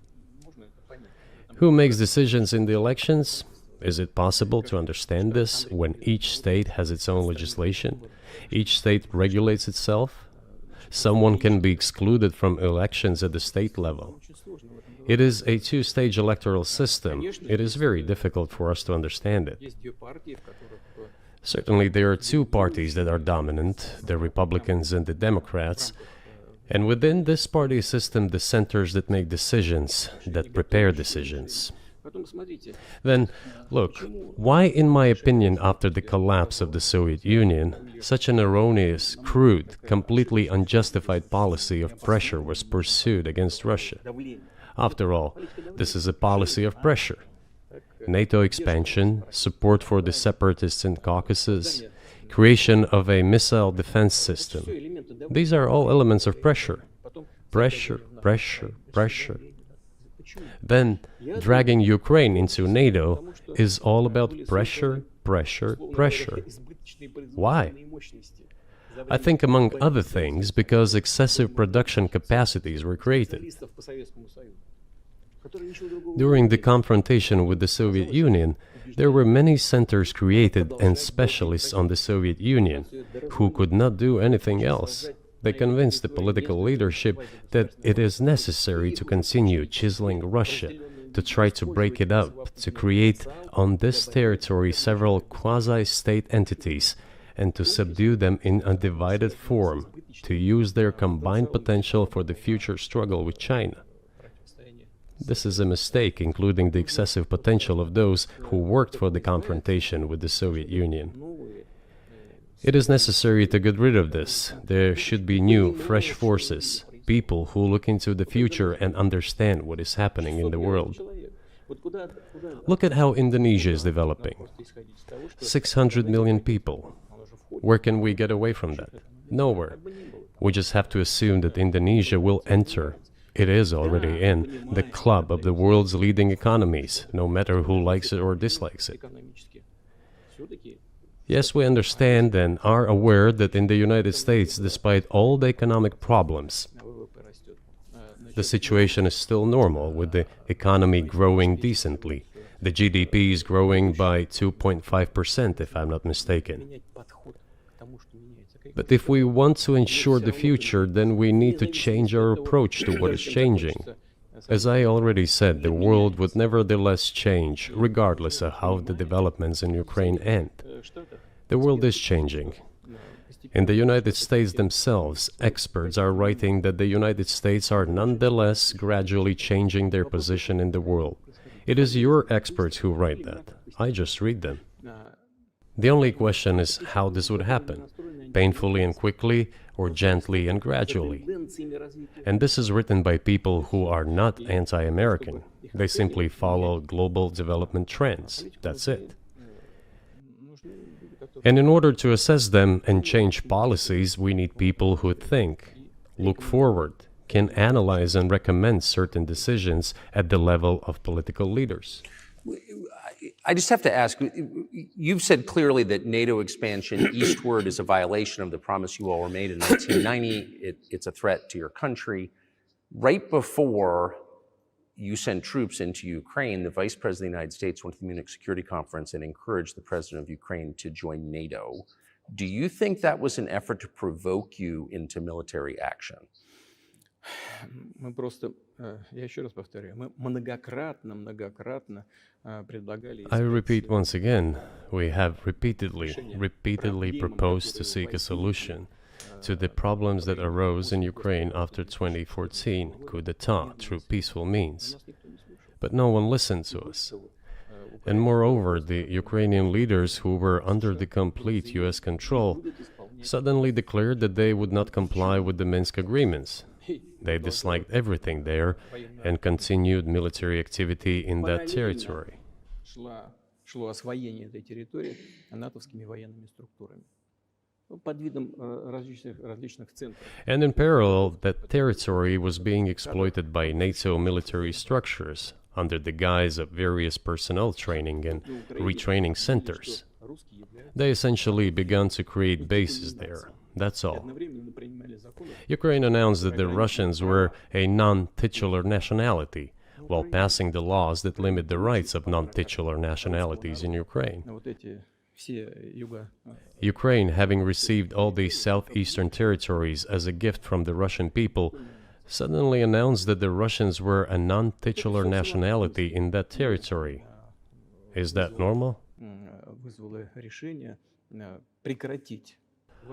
Who makes decisions in the elections? Is it possible to understand this when each state has its own legislation? Each state regulates itself? Someone can be excluded from elections at the state level. It is a two-stage electoral system. It is very difficult for us to understand it. Certainly, there are two parties that are dominant, the Republicans and the Democrats. And within this party system, the centers that make decisions, that prepare decisions. Then, look, why, in my opinion, after the collapse of the Soviet Union, such an erroneous, crude, completely unjustified policy of pressure was pursued against Russia? After all, this is a policy of pressure. NATO expansion, support for the separatists in Caucasus, creation of a missile defense system. These are all elements of pressure. Pressure, pressure, pressure. Then, dragging Ukraine into NATO is all about pressure, pressure, pressure. Why? I think, among other things, because excessive production capacities were created. During the confrontation with the Soviet Union, there were many centers created and specialists on the Soviet Union who could not do anything else. They convinced the political leadership that it is necessary to continue chiseling Russia, to try to break it up, to create on this territory several quasi-state entities, and to subdue them in a divided form, to use their combined potential for the future struggle with China. This is a mistake, including the excessive potential of those who worked for the confrontation with the Soviet Union. It is necessary to get rid of this. There should be new, fresh forces, people who look into the future and understand what is happening in the world. Look at how Indonesia is developing. 600 million people. Where can we get away from that? Nowhere. We just have to assume that Indonesia will enter, it is already in, the club of the world's leading economies, no matter who likes it or dislikes it. Yes, we understand and are aware that in the United States, despite all the economic problems, the situation is still normal, with the economy growing decently. The GDP is growing by 2.5%, if I'm not mistaken. But if we want to ensure the future, then we need to change our approach to what is changing. As I already said, the world would nevertheless change, regardless of how the developments in Ukraine end. The world is changing. In the United States themselves, experts are writing that the United States are nonetheless gradually changing their position in the world. It is your experts who write that. I just read them. The only question is how this would happen, painfully and quickly, or gently and gradually. And this is written by people who are not anti-American. They simply follow global development trends. That's it. And in order to assess them and change policies, we need people who think, look forward, can analyze and recommend certain decisions at the level of political leaders. I just have to ask, you've said clearly that NATO expansion eastward is a violation of the promise you all were made in 1990. It's a threat to your country. Right before you sent troops into Ukraine, the Vice President of the United States went to the Munich Security Conference and encouraged the President of Ukraine to join NATO. Do you think that was an effort to provoke you into military action? Мы просто, я еще раз повторяю, мы многократно предлагали... I repeat once again, we have repeatedly proposed to seek a solution. to the problems that arose in Ukraine after 2014 coup d'etat through peaceful means. But no one listened to us. And moreover, the Ukrainian leaders who were under the complete US control suddenly declared that they would not comply with the Minsk agreements. They disliked everything there and continued military activity in that territory. Шло освоение этой территории натовскими военными структурами под видом различных центров. And in parallel, that territory was being exploited by NATO military structures under the guise of various personnel training and retraining centers. They essentially began to create bases there. That's all. Ukraine announced that the Russians were a non-titular nationality, while passing the laws that limit the rights of non-titular nationalities in Ukraine. Ukraine, having received all these southeastern territories as a gift from the Russian people, suddenly announced that the Russians were a non-titular nationality in that territory. Is that normal?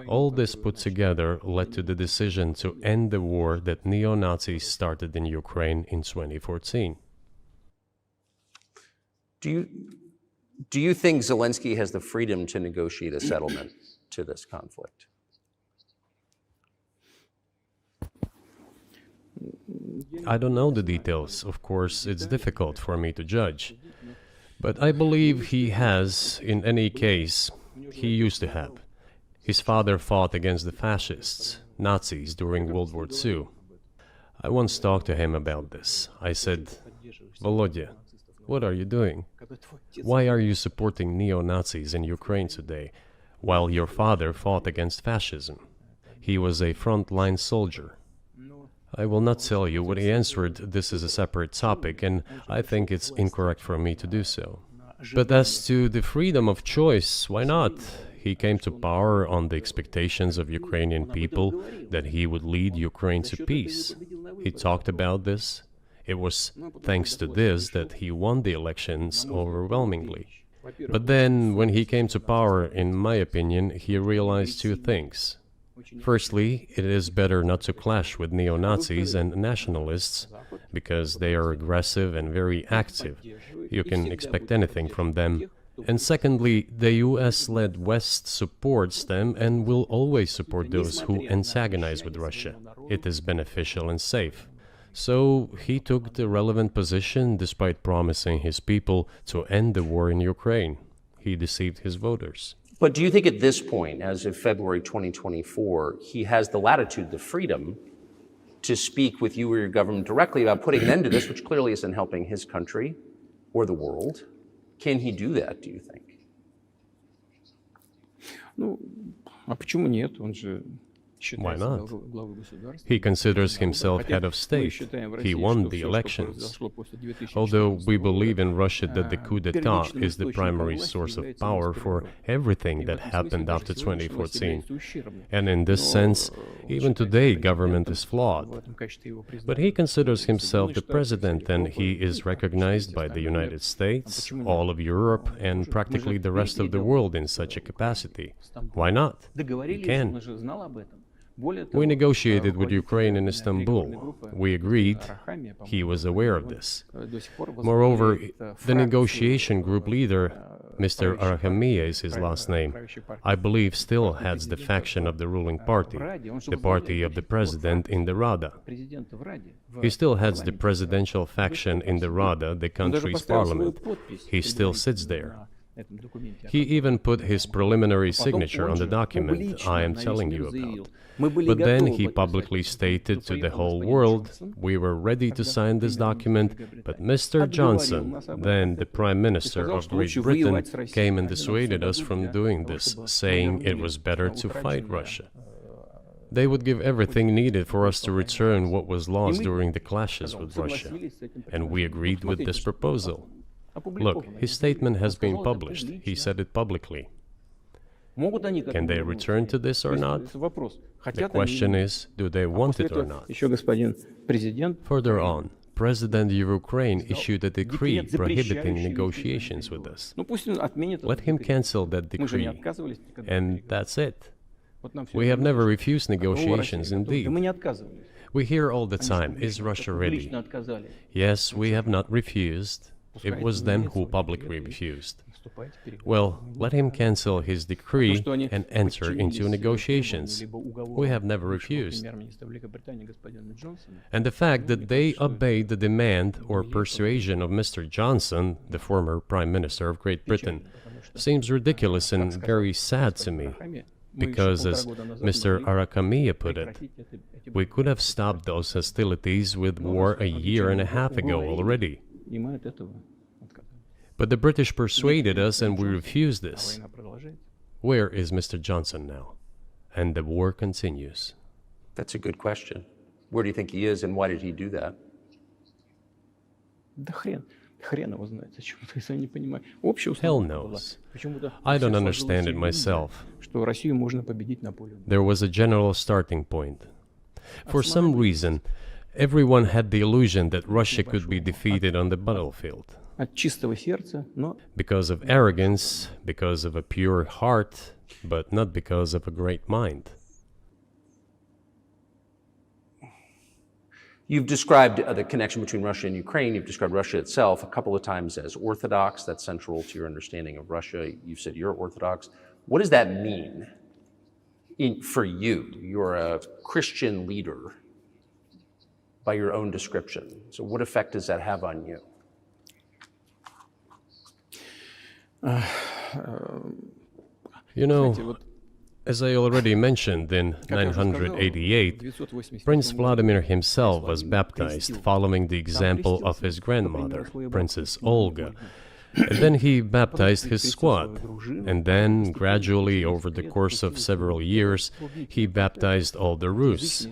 All this put together led to the decision to end the war that neo-Nazis started in Ukraine in 2014. Do you think Zelensky has the freedom to negotiate a settlement to this conflict? I don't know the details. Of course, it's difficult for me to judge. But I believe he has, in any case, he used to have. His father fought against the fascists, Nazis, during World War II. I once talked to him about this. I said, Volodya, what are you doing? Why are you supporting neo-Nazis in Ukraine today, while your father fought against fascism? He was a front-line soldier. I will not tell you what he answered. This is a separate topic, and I think it's incorrect for me to do so. But as to the freedom of choice, why not? He came to power on the expectations of Ukrainian people that he would lead Ukraine to peace. He talked about this. It was thanks to this that he won the elections overwhelmingly. But then, when he came to power, in my opinion, he realized two things. Firstly, it is better not to clash with neo-Nazis and nationalists, because they are aggressive and very active. You can expect anything from them. And secondly, the US-led West supports them and will always support those who antagonize with Russia. It is beneficial and safe. So he took the relevant position despite promising his people to end the war in Ukraine. He deceived his voters. But do you think at this point, as of February 2024, he has the latitude, the freedom to speak with you or your government directly about putting an end to this, which clearly isn't helping his country or the world? Can he do that, do you think? Why not? He considers himself head of state. He won the elections. Although we believe in Russia that the coup d'etat is the primary source of power for everything that happened after 2014. And in this sense, even today, government is flawed. But he considers himself the president, and he is recognized by the United States, all of Europe, and practically the rest of the world in such a capacity. Why not? He can. We negotiated with Ukraine in Istanbul. We agreed. He was aware of this. Moreover, the negotiation group leader, Mr. Arahamiya is his last name, I believe still heads the faction of the ruling party, the party of the president in the Rada. He still heads the presidential faction in the Rada, the country's parliament. He still sits there. He even put his preliminary signature on the document I am telling you about. But then he publicly stated to the whole world, we were ready to sign this document, but Mr. Johnson, then the Prime Minister of Great Britain, came and dissuaded us from doing this, saying it was better to fight Russia. They would give everything needed for us to return what was lost during the clashes with Russia. And we agreed with this proposal. Look, his statement has been published. He said it publicly. Can they return to this or not? The question is, do they want it or not? Further on, President of Ukraine issued a decree prohibiting negotiations with us. Let him cancel that decree, and that's it. We have never refused negotiations, indeed. Мы не отказывались. We hear all the time, is Russia ready? Публично отказали. Yes, we have not refused. It was them who publicly refused. Well, let him cancel his decree and enter into negotiations. We have never refused. And the fact that they obeyed the demand or persuasion of Mr. Johnson, the former Prime Minister of Great Britain, seems ridiculous and very sad to me. Because, as Mr. Arakamiya put it, we could have stopped those hostilities with war a year and a half ago already. But the British persuaded us and we refused this. Where is Mr. Johnson now? And the war continues. That's a good question. Where do you think he is and why did he do that? Да хрен его знает, я сам не понимаю. Общая Hell установка была. knows. Почему-то I don't все understand it сложилось именно, myself. что Россию можно победить на поле. There was a general starting point. For some reason, everyone had the illusion that Russia could be defeated on the battlefield. От чистого сердца, но Because of arrogance, because of a pure heart, but not because of a great mind. You've described the connection between Russia and Ukraine. You've described Russia itself a couple of times as Orthodox. That's central to your understanding of Russia. You've said you're Orthodox. What does that mean for you? You're a Christian leader by your own description. So what effect does that have on you? You know, as I already mentioned, in 988, Prince Vladimir himself was baptized following the example of his grandmother, Princess Olga. And then he baptized his squad. And then, gradually, over the course of several years, he baptized all the Rus.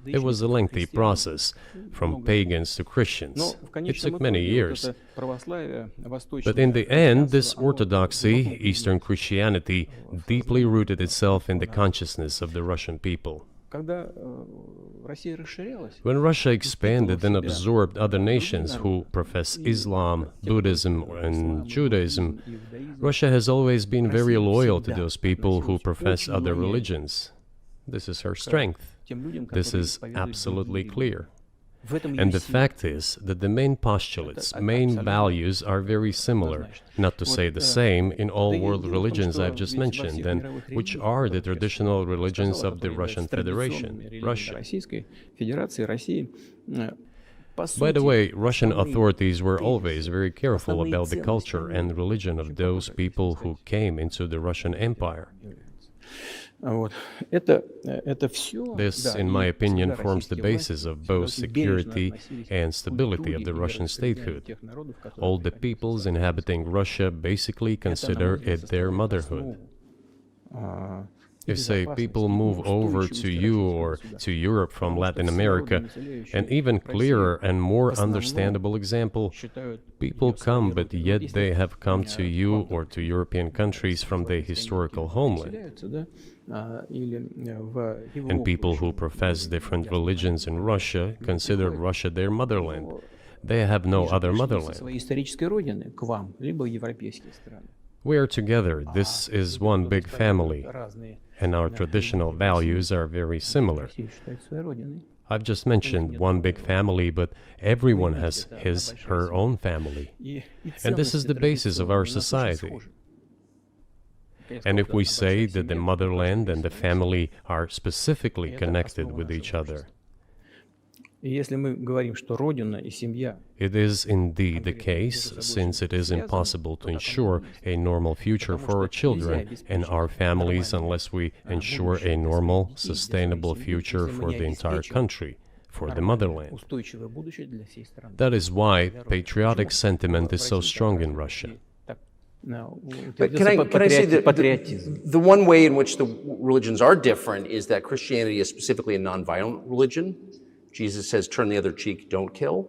It was a lengthy process, from pagans to Christians. It took many years. But in the end, this orthodoxy, Eastern Christianity, deeply rooted itself in the consciousness of the Russian people. когда Россия расширялась, When Russia expanded and absorbed other nations who profess Islam, Buddhism, and Judaism, Russia has always been very loyal to those people who profess other religions. This is her strength. This is absolutely clear. And the fact is that the main postulates, main values are very similar, not to say the same, in all world religions I've just mentioned, and which are the traditional religions of the Russian Federation, Russia. By the way, Russian authorities were always very careful about the culture and religion of those people who came into the Russian Empire. This, in my opinion, forms the basis of both security and stability of the Russian statehood. All the peoples inhabiting Russia basically consider it their motherhood. If, say, people move over to you or to Europe from Latin America, an even clearer and more understandable example, people come, but yet they have come to you or to European countries from their historical homeland. And people who profess different religions in Russia consider Russia their motherland. They have no other motherland. We are together. This is one big family. And our traditional values are very similar. I've just mentioned one big family, but everyone has his, her own family. And this is the basis of our society. And if we say that the motherland and the family are specifically connected with each other, it is indeed the case, since it is impossible to ensure a normal future for our children and our families unless we ensure a normal, sustainable future for the entire country, for the motherland. That is why patriotic sentiment is so strong in Russia. But can I say that the one way in which the religions are different is that Christianity is specifically a nonviolent religion. Jesus says, turn the other cheek, don't kill.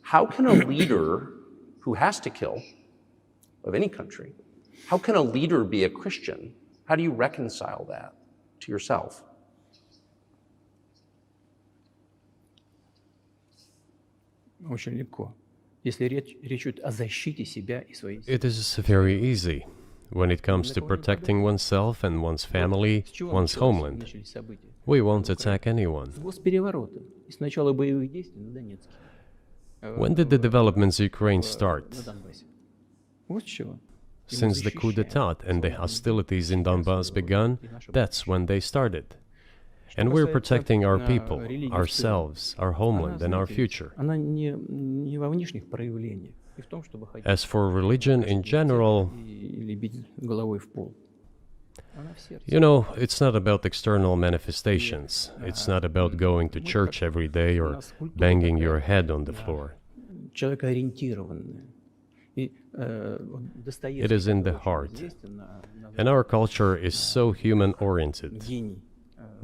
How can a leader who has to kill, of any country, how can a leader be a Christian? How do you reconcile that to yourself? Очень легко. Если речь идет о защите себя и своей. It is very easy. When it comes to protecting oneself and one's family, one's homeland, начались события? we won't attack anyone. С госпереворота и с начала боевых действий на Донецке. When did the developments in Ukraine start? На Донбассе. Вот с чего. Since the coup d'etat and the hostilities in Donbass began, that's when they started. And we're protecting our people, ourselves, our homeland, and our future. Она не во внешних проявлениях, и в том, чтобы ходить As for religion in general, или бить головой в пол. Она в сердце. you know, it's not about external manifestations. It's not about going to church every day or banging your head on the floor. Человекоориентированная. И, It is in the heart. And our culture is so human-oriented. гений.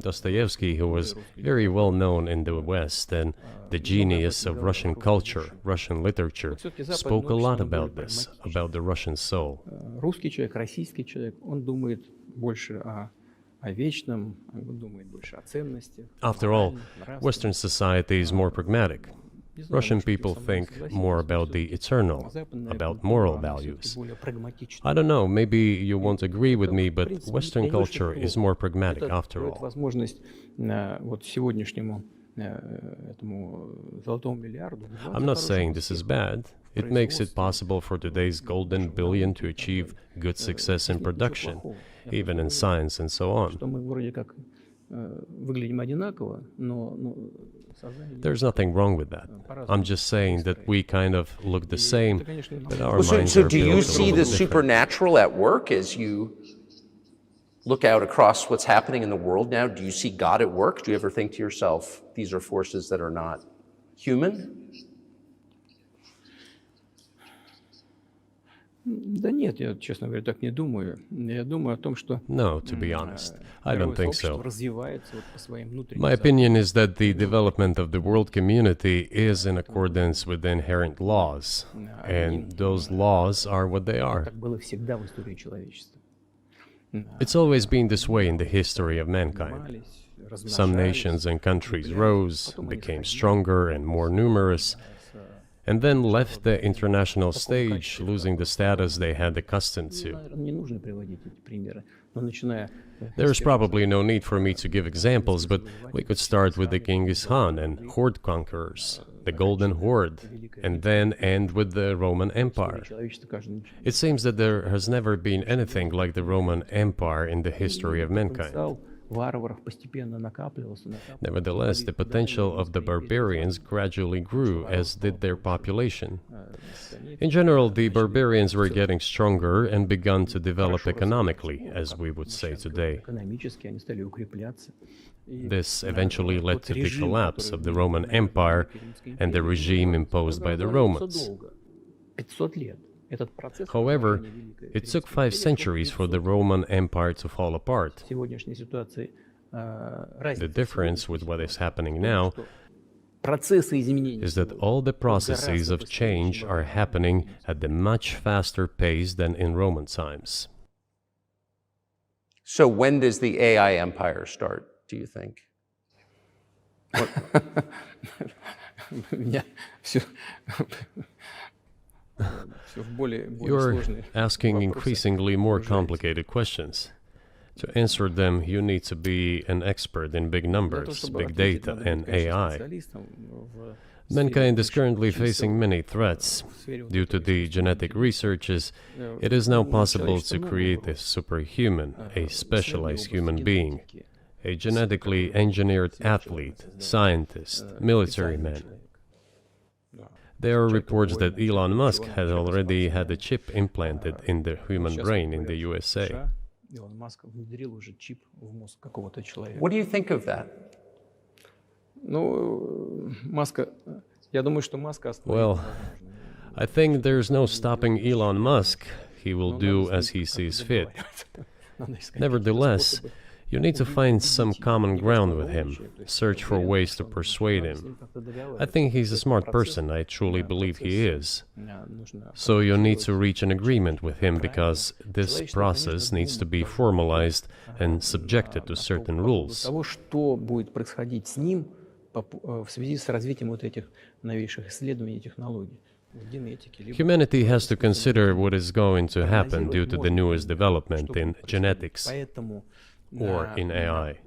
Dostoevsky, who was very well known in the West and the genius of Russian culture, Russian literature, spoke a lot about this, about the Russian soul. Русский человек, российский человек, он думает больше о вечном, он думает больше о ценностях. After all, Western society is more pragmatic. Russian people think more about the eternal, about moral values. I don't know, maybe you won't agree with me, but Western culture is more pragmatic after all. Возможность вот сегодняшнему этому золотому миллиарду. I'm not saying this is bad. It makes it possible for today's golden billion to achieve good success in production, even in science and so on. Что мы вроде как выглядим одинаково, но сознание. There's nothing wrong with that. I'm just saying that we kind of look the same, but our So, minds so are do you built a see little the different. supernatural at work as you look out across what's happening in the world now? Do you see God at work? Do you ever think to yourself, these are forces that are not human? Да нет, я, честно говоря, так не думаю. Я думаю о том, что No, to be honest, I don't think общество so. развивается вот по своим внутренним My opinion is that the development of the world community is in accordance with the inherent laws, and those laws are what they are. Так было всегда в истории человечества. It's always been this way in the history of mankind. Размножались, Some nations and countries rose, became stronger and more numerous, and then left the international stage, losing the status they had accustomed to. наверное, не нужно приводить эти примеры, но начиная There's probably no need for me to give examples, but we could start with the Genghis Khan and horde conquerors, the Golden Horde, and then end with the Roman Empire. человечество каждый It seems that there has never been anything like the Roman Empire in the history of mankind. потенциал варваров постепенно накапливался. Nevertheless, the potential of the barbarians gradually grew, as did their population. In general, the barbarians were getting stronger and began to develop economically, as we would say today. Экономически они стали укрепляться. This eventually led to the collapse of the Roman Empire and the regime imposed by the Romans. 500 лет. Этот процесс. However, it took 5 centuries for the Roman Empire to fall apart. В сегодняшней ситуации The разница difference with what is happening now процессы изменений is that all the processes of change are happening at a much faster pace than in Roman times. So when does the AI empire start, do you think? у меня все в более You're сложные asking вопросы. increasingly more complicated questions. To answer them, you need to be an expert in big Для того, numbers, чтобы big ответить, data, надо быть, and конечно, AI. специалистом в Mankind is сфере currently очень facing many threats. Due to the genetic researches, it is now possible to create a superhuman, a specialized human being, a genetically engineered athlete, scientist, military man. There are reports that Elon Musk had already had a chip implanted in the human brain in the USA. Илон Маск внедрил уже чип в мозг какого-то человека. What do you think of that? Ну, Маска, я думаю, что Маска остановить Well, невозможно. I think there's no stopping Elon Musk. He will do as he sees fit. Надо искать Nevertheless, способы. you need to find some common ground with him, search for ways to persuade him. I think he's a smart person, I truly believe he is. So you need to reach an agreement with him because this process needs to be formalized and subjected to certain rules. Того, что будет происходить с ним в связи с развитием вот этих новейших исследований и технологий. Humanity has to consider what is going to happen due to the newest development in genetics or in AI.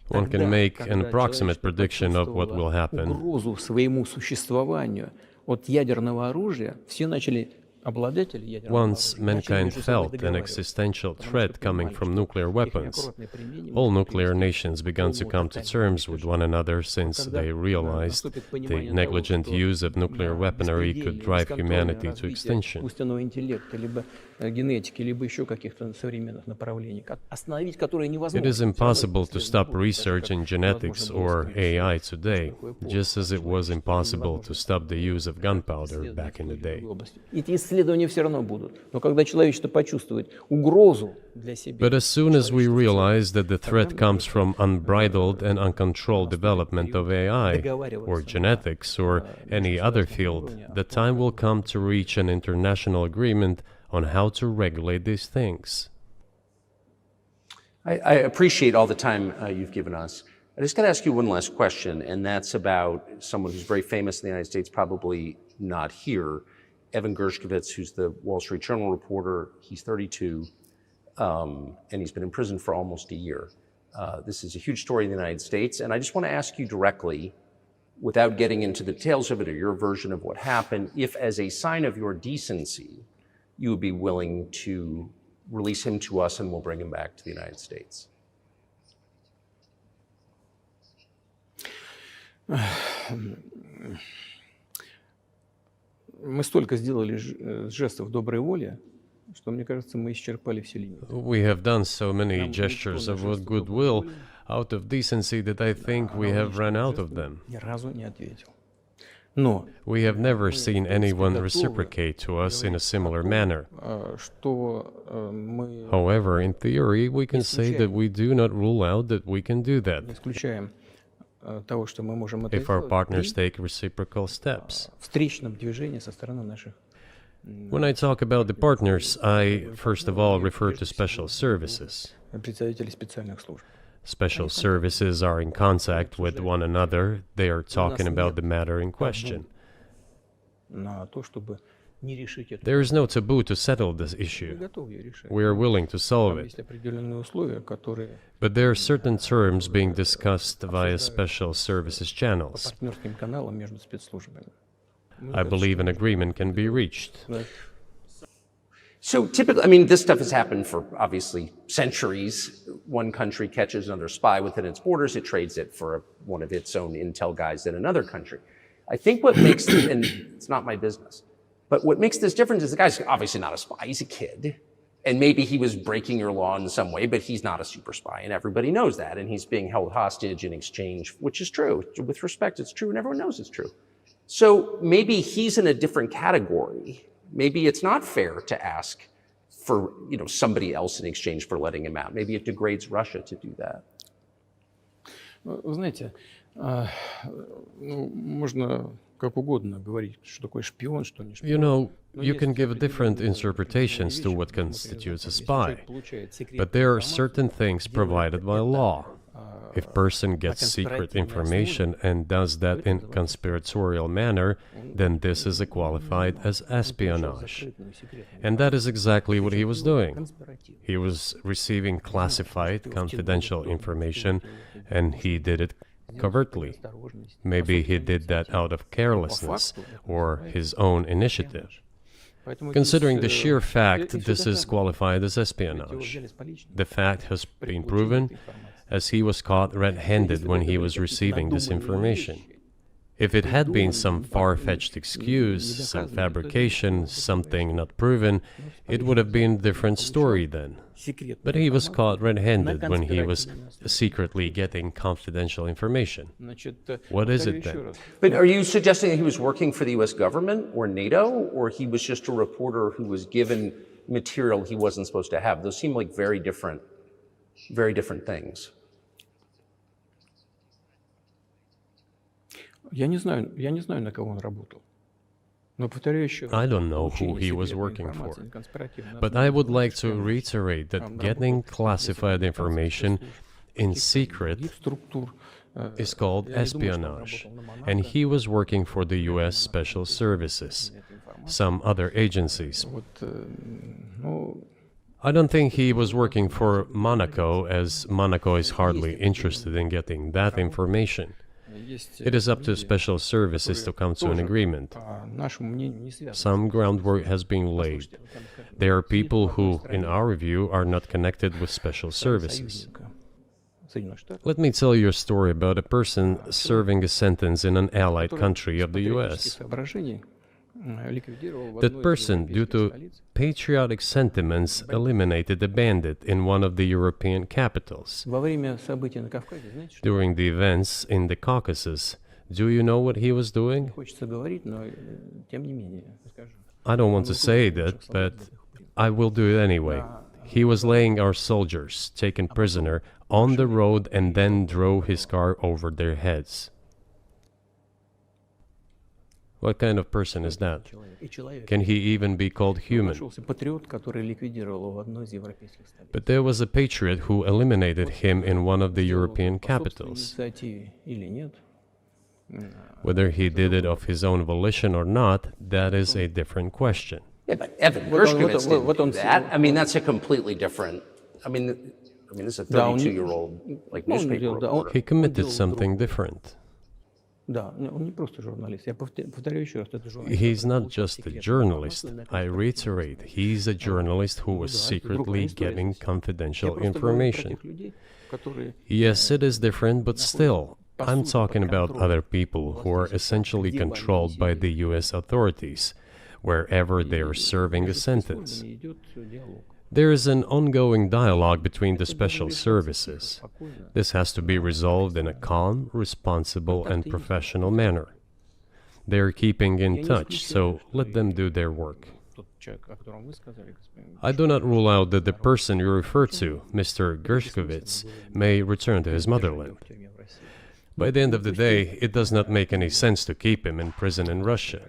One can make an approximate prediction of what will happen. Угрозу своему существованию от ядерного оружия все начали обладатели ядерного Once mankind felt an existential threat coming from nuclear weapons, all nuclear nations began to come to terms with one another since they realized the negligent use of nuclear weaponry could drive humanity to extinction. искусственного интеллекта, либо генетики, либо еще каких-то современных направлений, остановить которые невозможно. It is impossible to stop research in genetics or AI today, just as it was impossible to stop the use of gunpowder back in the day. Эти исследования все равно будут. Но когда человечество почувствует угрозу для себя, But as soon as we realize that the threat comes from unbridled and uncontrolled development of AI, or genetics, or any other field, the time will come to reach an international agreement on how to regulate these things. I appreciate all the time you've given us. I just got to ask you one last question, and that's about someone who's very famous in the United States, probably not here, Evan Gershkovich, who's the Wall Street Journal reporter. He's 32, and he's been in prison for almost a year. This is a huge story in the United States, and I just want to ask you directly, without getting into the details of it or your version of what happened, if as a sign of your decency, you would be willing to release him to us and we'll bring him back to the United States. мы столько сделали жестов доброй воли, что, мне кажется, мы исчерпали все лимиты. We have done so many gestures of goodwill out of decency that I think we have run out of them. Ни разу не ответил. Но We have never seen anyone reciprocate to us in a similar manner. что мы However, in theory, we can say that we do not rule out that we can do that не исключаем того, что мы можем это if our сделать partners при take reciprocal steps. встречном движении со стороны наших. When I talk about the partners, I first of all refer to special services. Представителей специальных служб. Special services are in contact with one another. They are talking about the matter in question. На то, чтобы не решить это. There is no taboo to settle this Мы issue. готовы ее решать. We are willing to solve Там it. есть определенные условия, которые But there are certain terms being discussed via special services по channels. партнерским каналам между спецслужбами. I believe an agreement can be reached. So typically, I mean, this stuff has happened for obviously centuries. One country catches another spy within its borders, it trades it for one of its own intel guys in another country. I think what makes, and it's not my business, but what makes this different is the guy's obviously not a spy, he's a kid. And maybe he was breaking your law in some way, but he's not a super spy, and everybody knows that. And he's being held hostage in exchange, which is true. With respect, it's true, and everyone knows it's true. So maybe he's in a different category. Maybe it's not fair to ask for, somebody else in exchange for letting him out. Maybe it degrades Russia to do that. Вы знаете, можно как угодно говорить, что такое шпион, что не шпион. You know, you can give different interpretations to what constitutes a spy, but there are certain things provided by law. If a person gets secret information and does that in conspiratorial manner, then this is qualified as espionage. And that is exactly what he was doing. He was receiving classified, confidential information, and he did it covertly. Maybe he did that out of carelessness or his own initiative. Considering the sheer fact, this is qualified as espionage. The fact has been proven, as he was caught red-handed when he was receiving this information. If it had been some far-fetched excuse, some fabrication, something not proven, it would have been a different story then. But he was caught red-handed when he was secretly getting confidential information. What is it then? But are you suggesting that he was working for the US government or NATO, or he was just a reporter who was given material he wasn't supposed to have? Those seem like very different things. Я не знаю, на кого он работал. Но повторяю еще. I don't know who he was working for, but I would like to reiterate that getting classified information in secret структур is called espionage, and he was working for the US Special Services, some other agencies. I don't think he was working for Monaco, as Monaco is hardly interested in getting that information. It is up to special services to come to an agreement. Some groundwork has been laid. There are people who, in our view, are not connected with special services. Let me tell you a story about a person serving a sentence in an allied country of the US. That person, due to patriotic sentiments, eliminated a bandit in one of the European capitals. During the events in the Caucasus, do you know what he was doing? I don't want to say that, but I will do it anyway. He was laying our soldiers, taken prisoner, on the road and then drove his car over their heads. What kind of person is that? Can he even be called human? But there was a patriot who eliminated him in one of the European capitals. Whether he did it of his own volition or not, that is a different question. Yeah, but Evan Gershkovich didn't do that. I mean, that's a completely different. I mean, this is a 32-year-old newspaper reporter. He committed something different. He's not just a journalist. I reiterate, he's a journalist who was secretly getting confidential information. Yes, it is different, but still, I'm talking about other people who are essentially controlled by the US authorities, wherever they are serving a sentence. There is an ongoing dialogue between the special services. This has to be resolved in a calm, responsible, and professional manner. They are keeping in touch, so let them do their work. I do not rule out that the person you refer to, Mr. Gershkovich, may return to his motherland. By the end of the day, it does not make any sense to keep him in prison in Russia.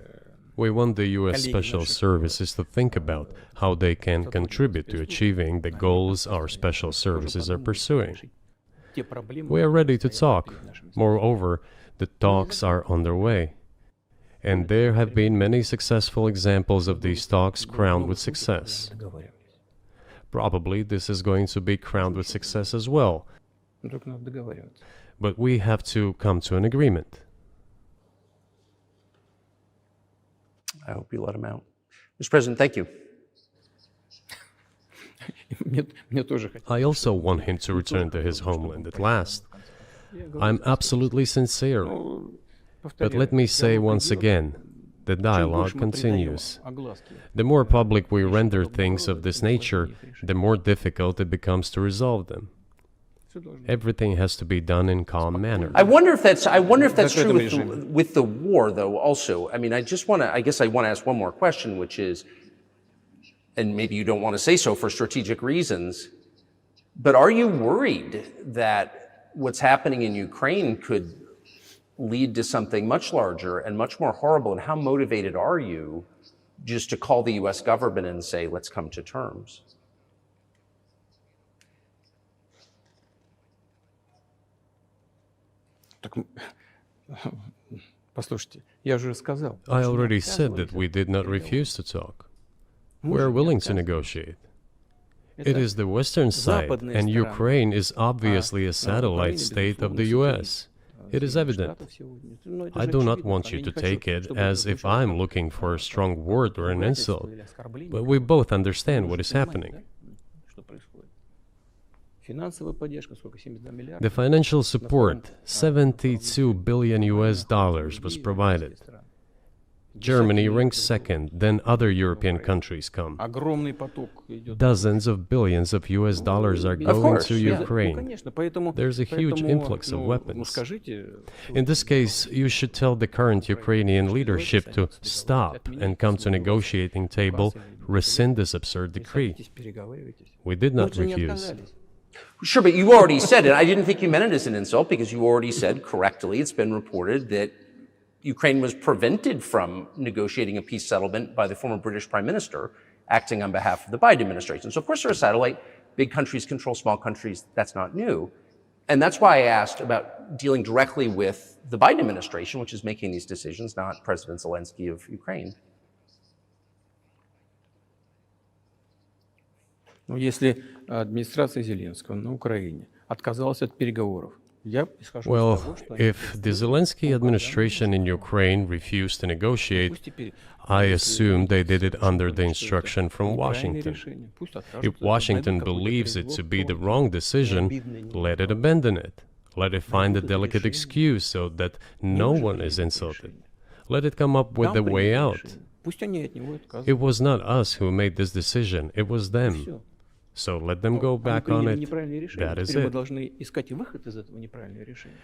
We want the US Special Services to think about how they can contribute to achieving the goals our special services are pursuing. We are ready to talk. Moreover, the talks are underway. And there have been many successful examples of these talks crowned with success. Probably this is going to be crowned with success as well. But we have to come to an agreement. I hope you let him out. Mr. President, thank you. I also want him to return to his homeland at last. I'm absolutely sincere. But let me say once again, the dialogue continues. The more public we render things of this nature, the more difficult it becomes to resolve them. Everything has to be done in calm manner. I wonder if that's true with the war, though, also. I mean, I guess I want to ask one more question, which is, and maybe you don't want to say so for strategic reasons, but are you worried that what's happening in Ukraine could lead to something much larger and much more horrible? And how motivated are you just to call the US government and say, let's come to terms? I already said that we did not refuse to talk. We are willing to negotiate. It is the Western side, and Ukraine is obviously a satellite state of the US. It is evident. I do not want you to take it as if I'm looking for a strong word or an insult, but we both understand what is happening. The financial support, $72 billion was provided. Germany ranks second, then other European countries come. Dozens of billions of US dollars are going to Ukraine. There's a huge influx of weapons. In this case, you should tell the current Ukrainian leadership to stop and come to a negotiating table, rescind this absurd decree. We did not refuse. Sure, but you already said it. I didn't think you meant it as an insult because you already said correctly, it's been reported that Ukraine was prevented from negotiating a peace settlement by the former British Prime Minister acting on behalf of the Biden administration. So of course they're a satellite. Big countries control small countries. That's not new. And that's why I asked about dealing directly with the Biden administration, which is making these decisions, not President Zelensky of Ukraine. Но если администрация Зеленского на Украине отказалась от переговоров, я исхожу из Well, того, что if the Zelensky administration in Ukraine refused to negotiate, I assume they did it under the instruction from Washington. If Washington believes it to be the wrong decision, let it abandon it. Let it find a delicate excuse so that no one is insulted. Let it come up with a way out. It was not us who made this decision, it was them. So let them go back on it. That is it.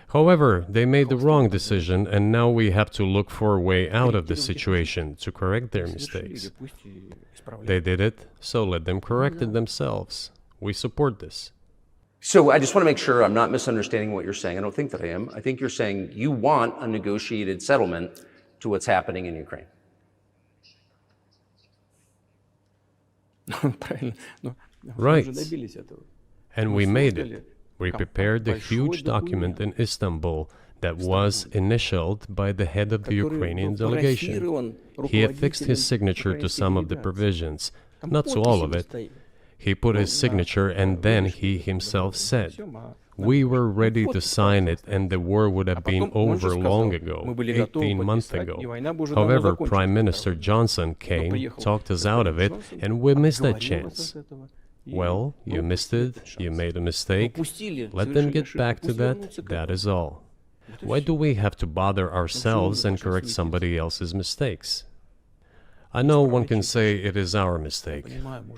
However, they made the wrong decision, and now we have to look for a way out of the situation to correct their mistakes. They did it, so let them correct it themselves. We support this. So I just want to make sure I'm not misunderstanding what you're saying. I don't think that I am. I think you're saying you want a negotiated settlement to what's happening in Ukraine. Right. And we made it. We prepared a huge document in Istanbul that was initialed by the head of the Ukrainian delegation. He affixed his signature to some of the provisions, not to all of it. He put his signature and then he himself said, "We were ready to sign it and the war would have been over long ago, 18 months ago. However, Prime Minister Johnson came, talked us out of it, and we missed that chance." Well, you missed it, you made a mistake. Let them get back to that, that is all. Why do we have to bother ourselves and correct somebody else's mistakes? I know one can say it is our mistake.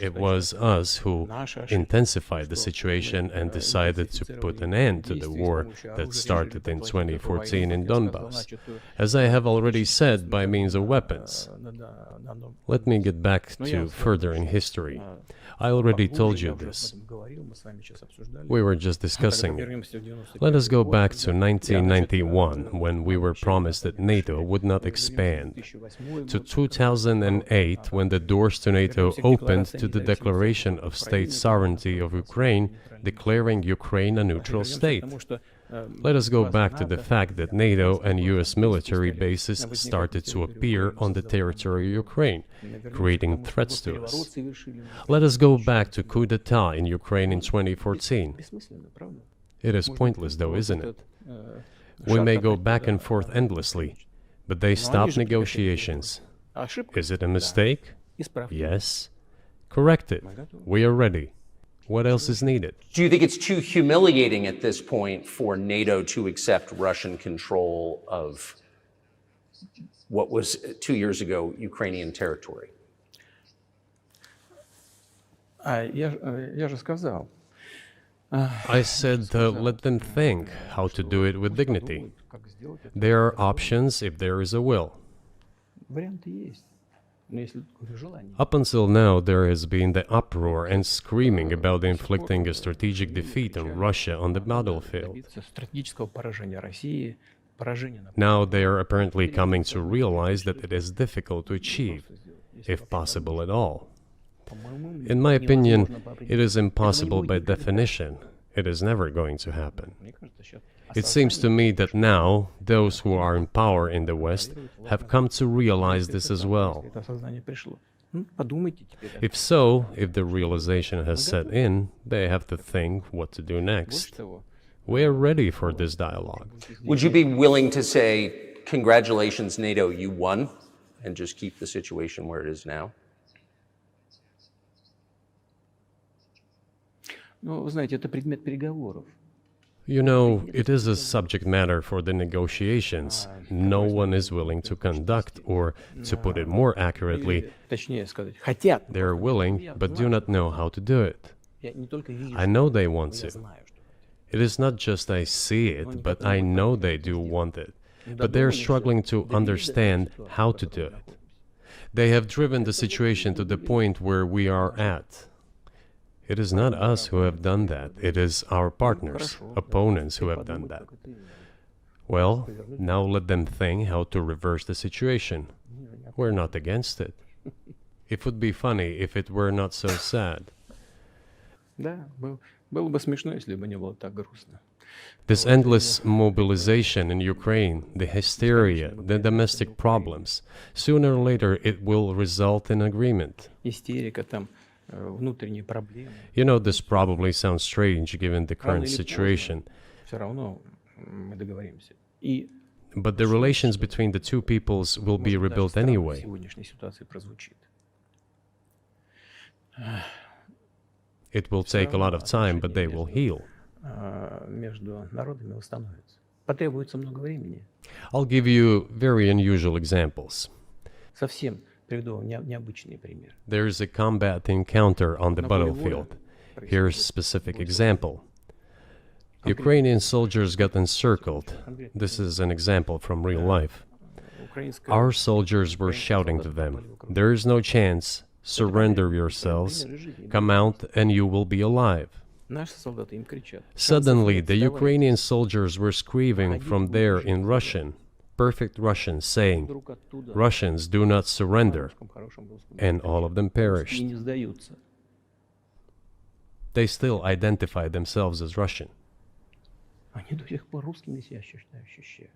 It was us who intensified the situation and decided to put an end to the war that started in 2014 in Donbass, as I have already said, by means of weapons. Let me get back to further in history. I already told you this. We were just discussing it. Let us go back to 1991, when we were promised that NATO would not expand, to 2008, when the doors to NATO opened to the declaration of state sovereignty of Ukraine, declaring Ukraine a neutral state. Let us go back to the fact that NATO and US military bases started to appear on the territory of Ukraine, creating threats to us. Let us go back to coup d'etat in Ukraine in 2014. It is pointless though, isn't it? We may go back and forth endlessly, but they stopped negotiations. Is it a mistake? Yes. Correct it. We are ready. What else is needed? Do you think it's too humiliating at this point for NATO to accept Russian control of what was 2 years ago Ukrainian territory? Я же сказал. I said let them think how to do it with dignity. There are options if there is a will. Варианты есть. Up until now, there has been the uproar and screaming about inflicting a strategic defeat on Russia on the battlefield. Now they are apparently coming to realize that it is difficult to achieve, if possible at all. In my opinion, it is impossible by definition. It is never going to happen. It seems to me that now, those who are in power in the West have come to realize this as well. If so, if the realization has set in, they have to think what to do next. We are ready for this dialogue. Would you be willing to say, congratulations, NATO, you won, and just keep the situation where it is now? Ну, вы знаете, это предмет переговоров. You know, it is a subject matter for the negotiations. No one is willing to conduct, or, to put it more accurately, they are willing, but do not know how to do it. I know they want to. It is not just I see it, but I know they do want it. But they are struggling to understand how to do it. They have driven the situation to the point where we are at. It is not us who have done that. It is our partners, opponents who have done that. Well, now let them think how to reverse the situation. We're not against it. It would be funny if it were not so sad. Да, было бы смешно, если бы не было так грустно. This endless mobilization in Ukraine, the hysteria, the domestic problems, sooner or later it will result in agreement. Истерика, там, внутренние проблемы. You know, this probably sounds strange given the current situation, Все равно мы договоримся. И but the relations between the two peoples will be rebuilt anyway. в сегодняшней ситуации прозвучит. It will take a lot of time, but they will heal. Между народами восстановится. Потребуется много времени. I'll give you very unusual examples. Совсем приведу вам необычный пример. There's a combat encounter on the battlefield. Here's a specific example. Ukrainian soldiers got encircled. This is an example from real life. Our soldiers were shouting to them, "There is no chance. Surrender yourselves. Come out and you will be alive." Наши солдаты им кричат. Suddenly, the Ukrainian soldiers were screaming from there in Russian, perfect Russian, saying, "Russians, do not surrender." And all of them И perished. не сдаются. They still identified themselves as Russian. Они до сих пор русскими себя ощущают.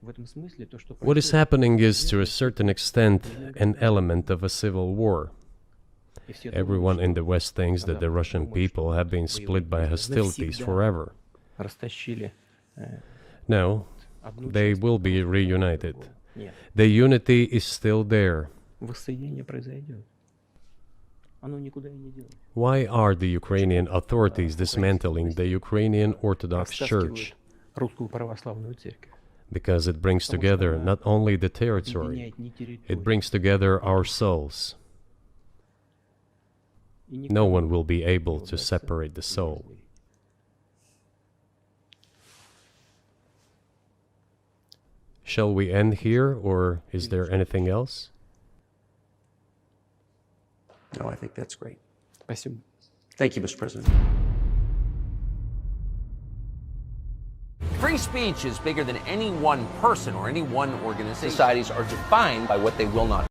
В этом смысле то, что What is happening is, to a certain extent, an element of a civil war. Everyone in the West thinks that the Russian people have been split by hostilities forever. растащили. No, they will be reunited. Нет, The unity is still there. воссоединение произойдет. Оно никуда и не делось. Why are the Ukrainian authorities dismantling the Ukrainian Orthodox Church? Растаскивают русскую православную церковь. Because it brings together not only the territory, Меняет не территорию. it brings together our souls. No one will be able to separate the soul. Shall we end here, or is there anything else? No, I think that's great. Спасибо. Thank you, Mr. President. Free speech is bigger than any one person or any one organization. Societies are defined by what they will not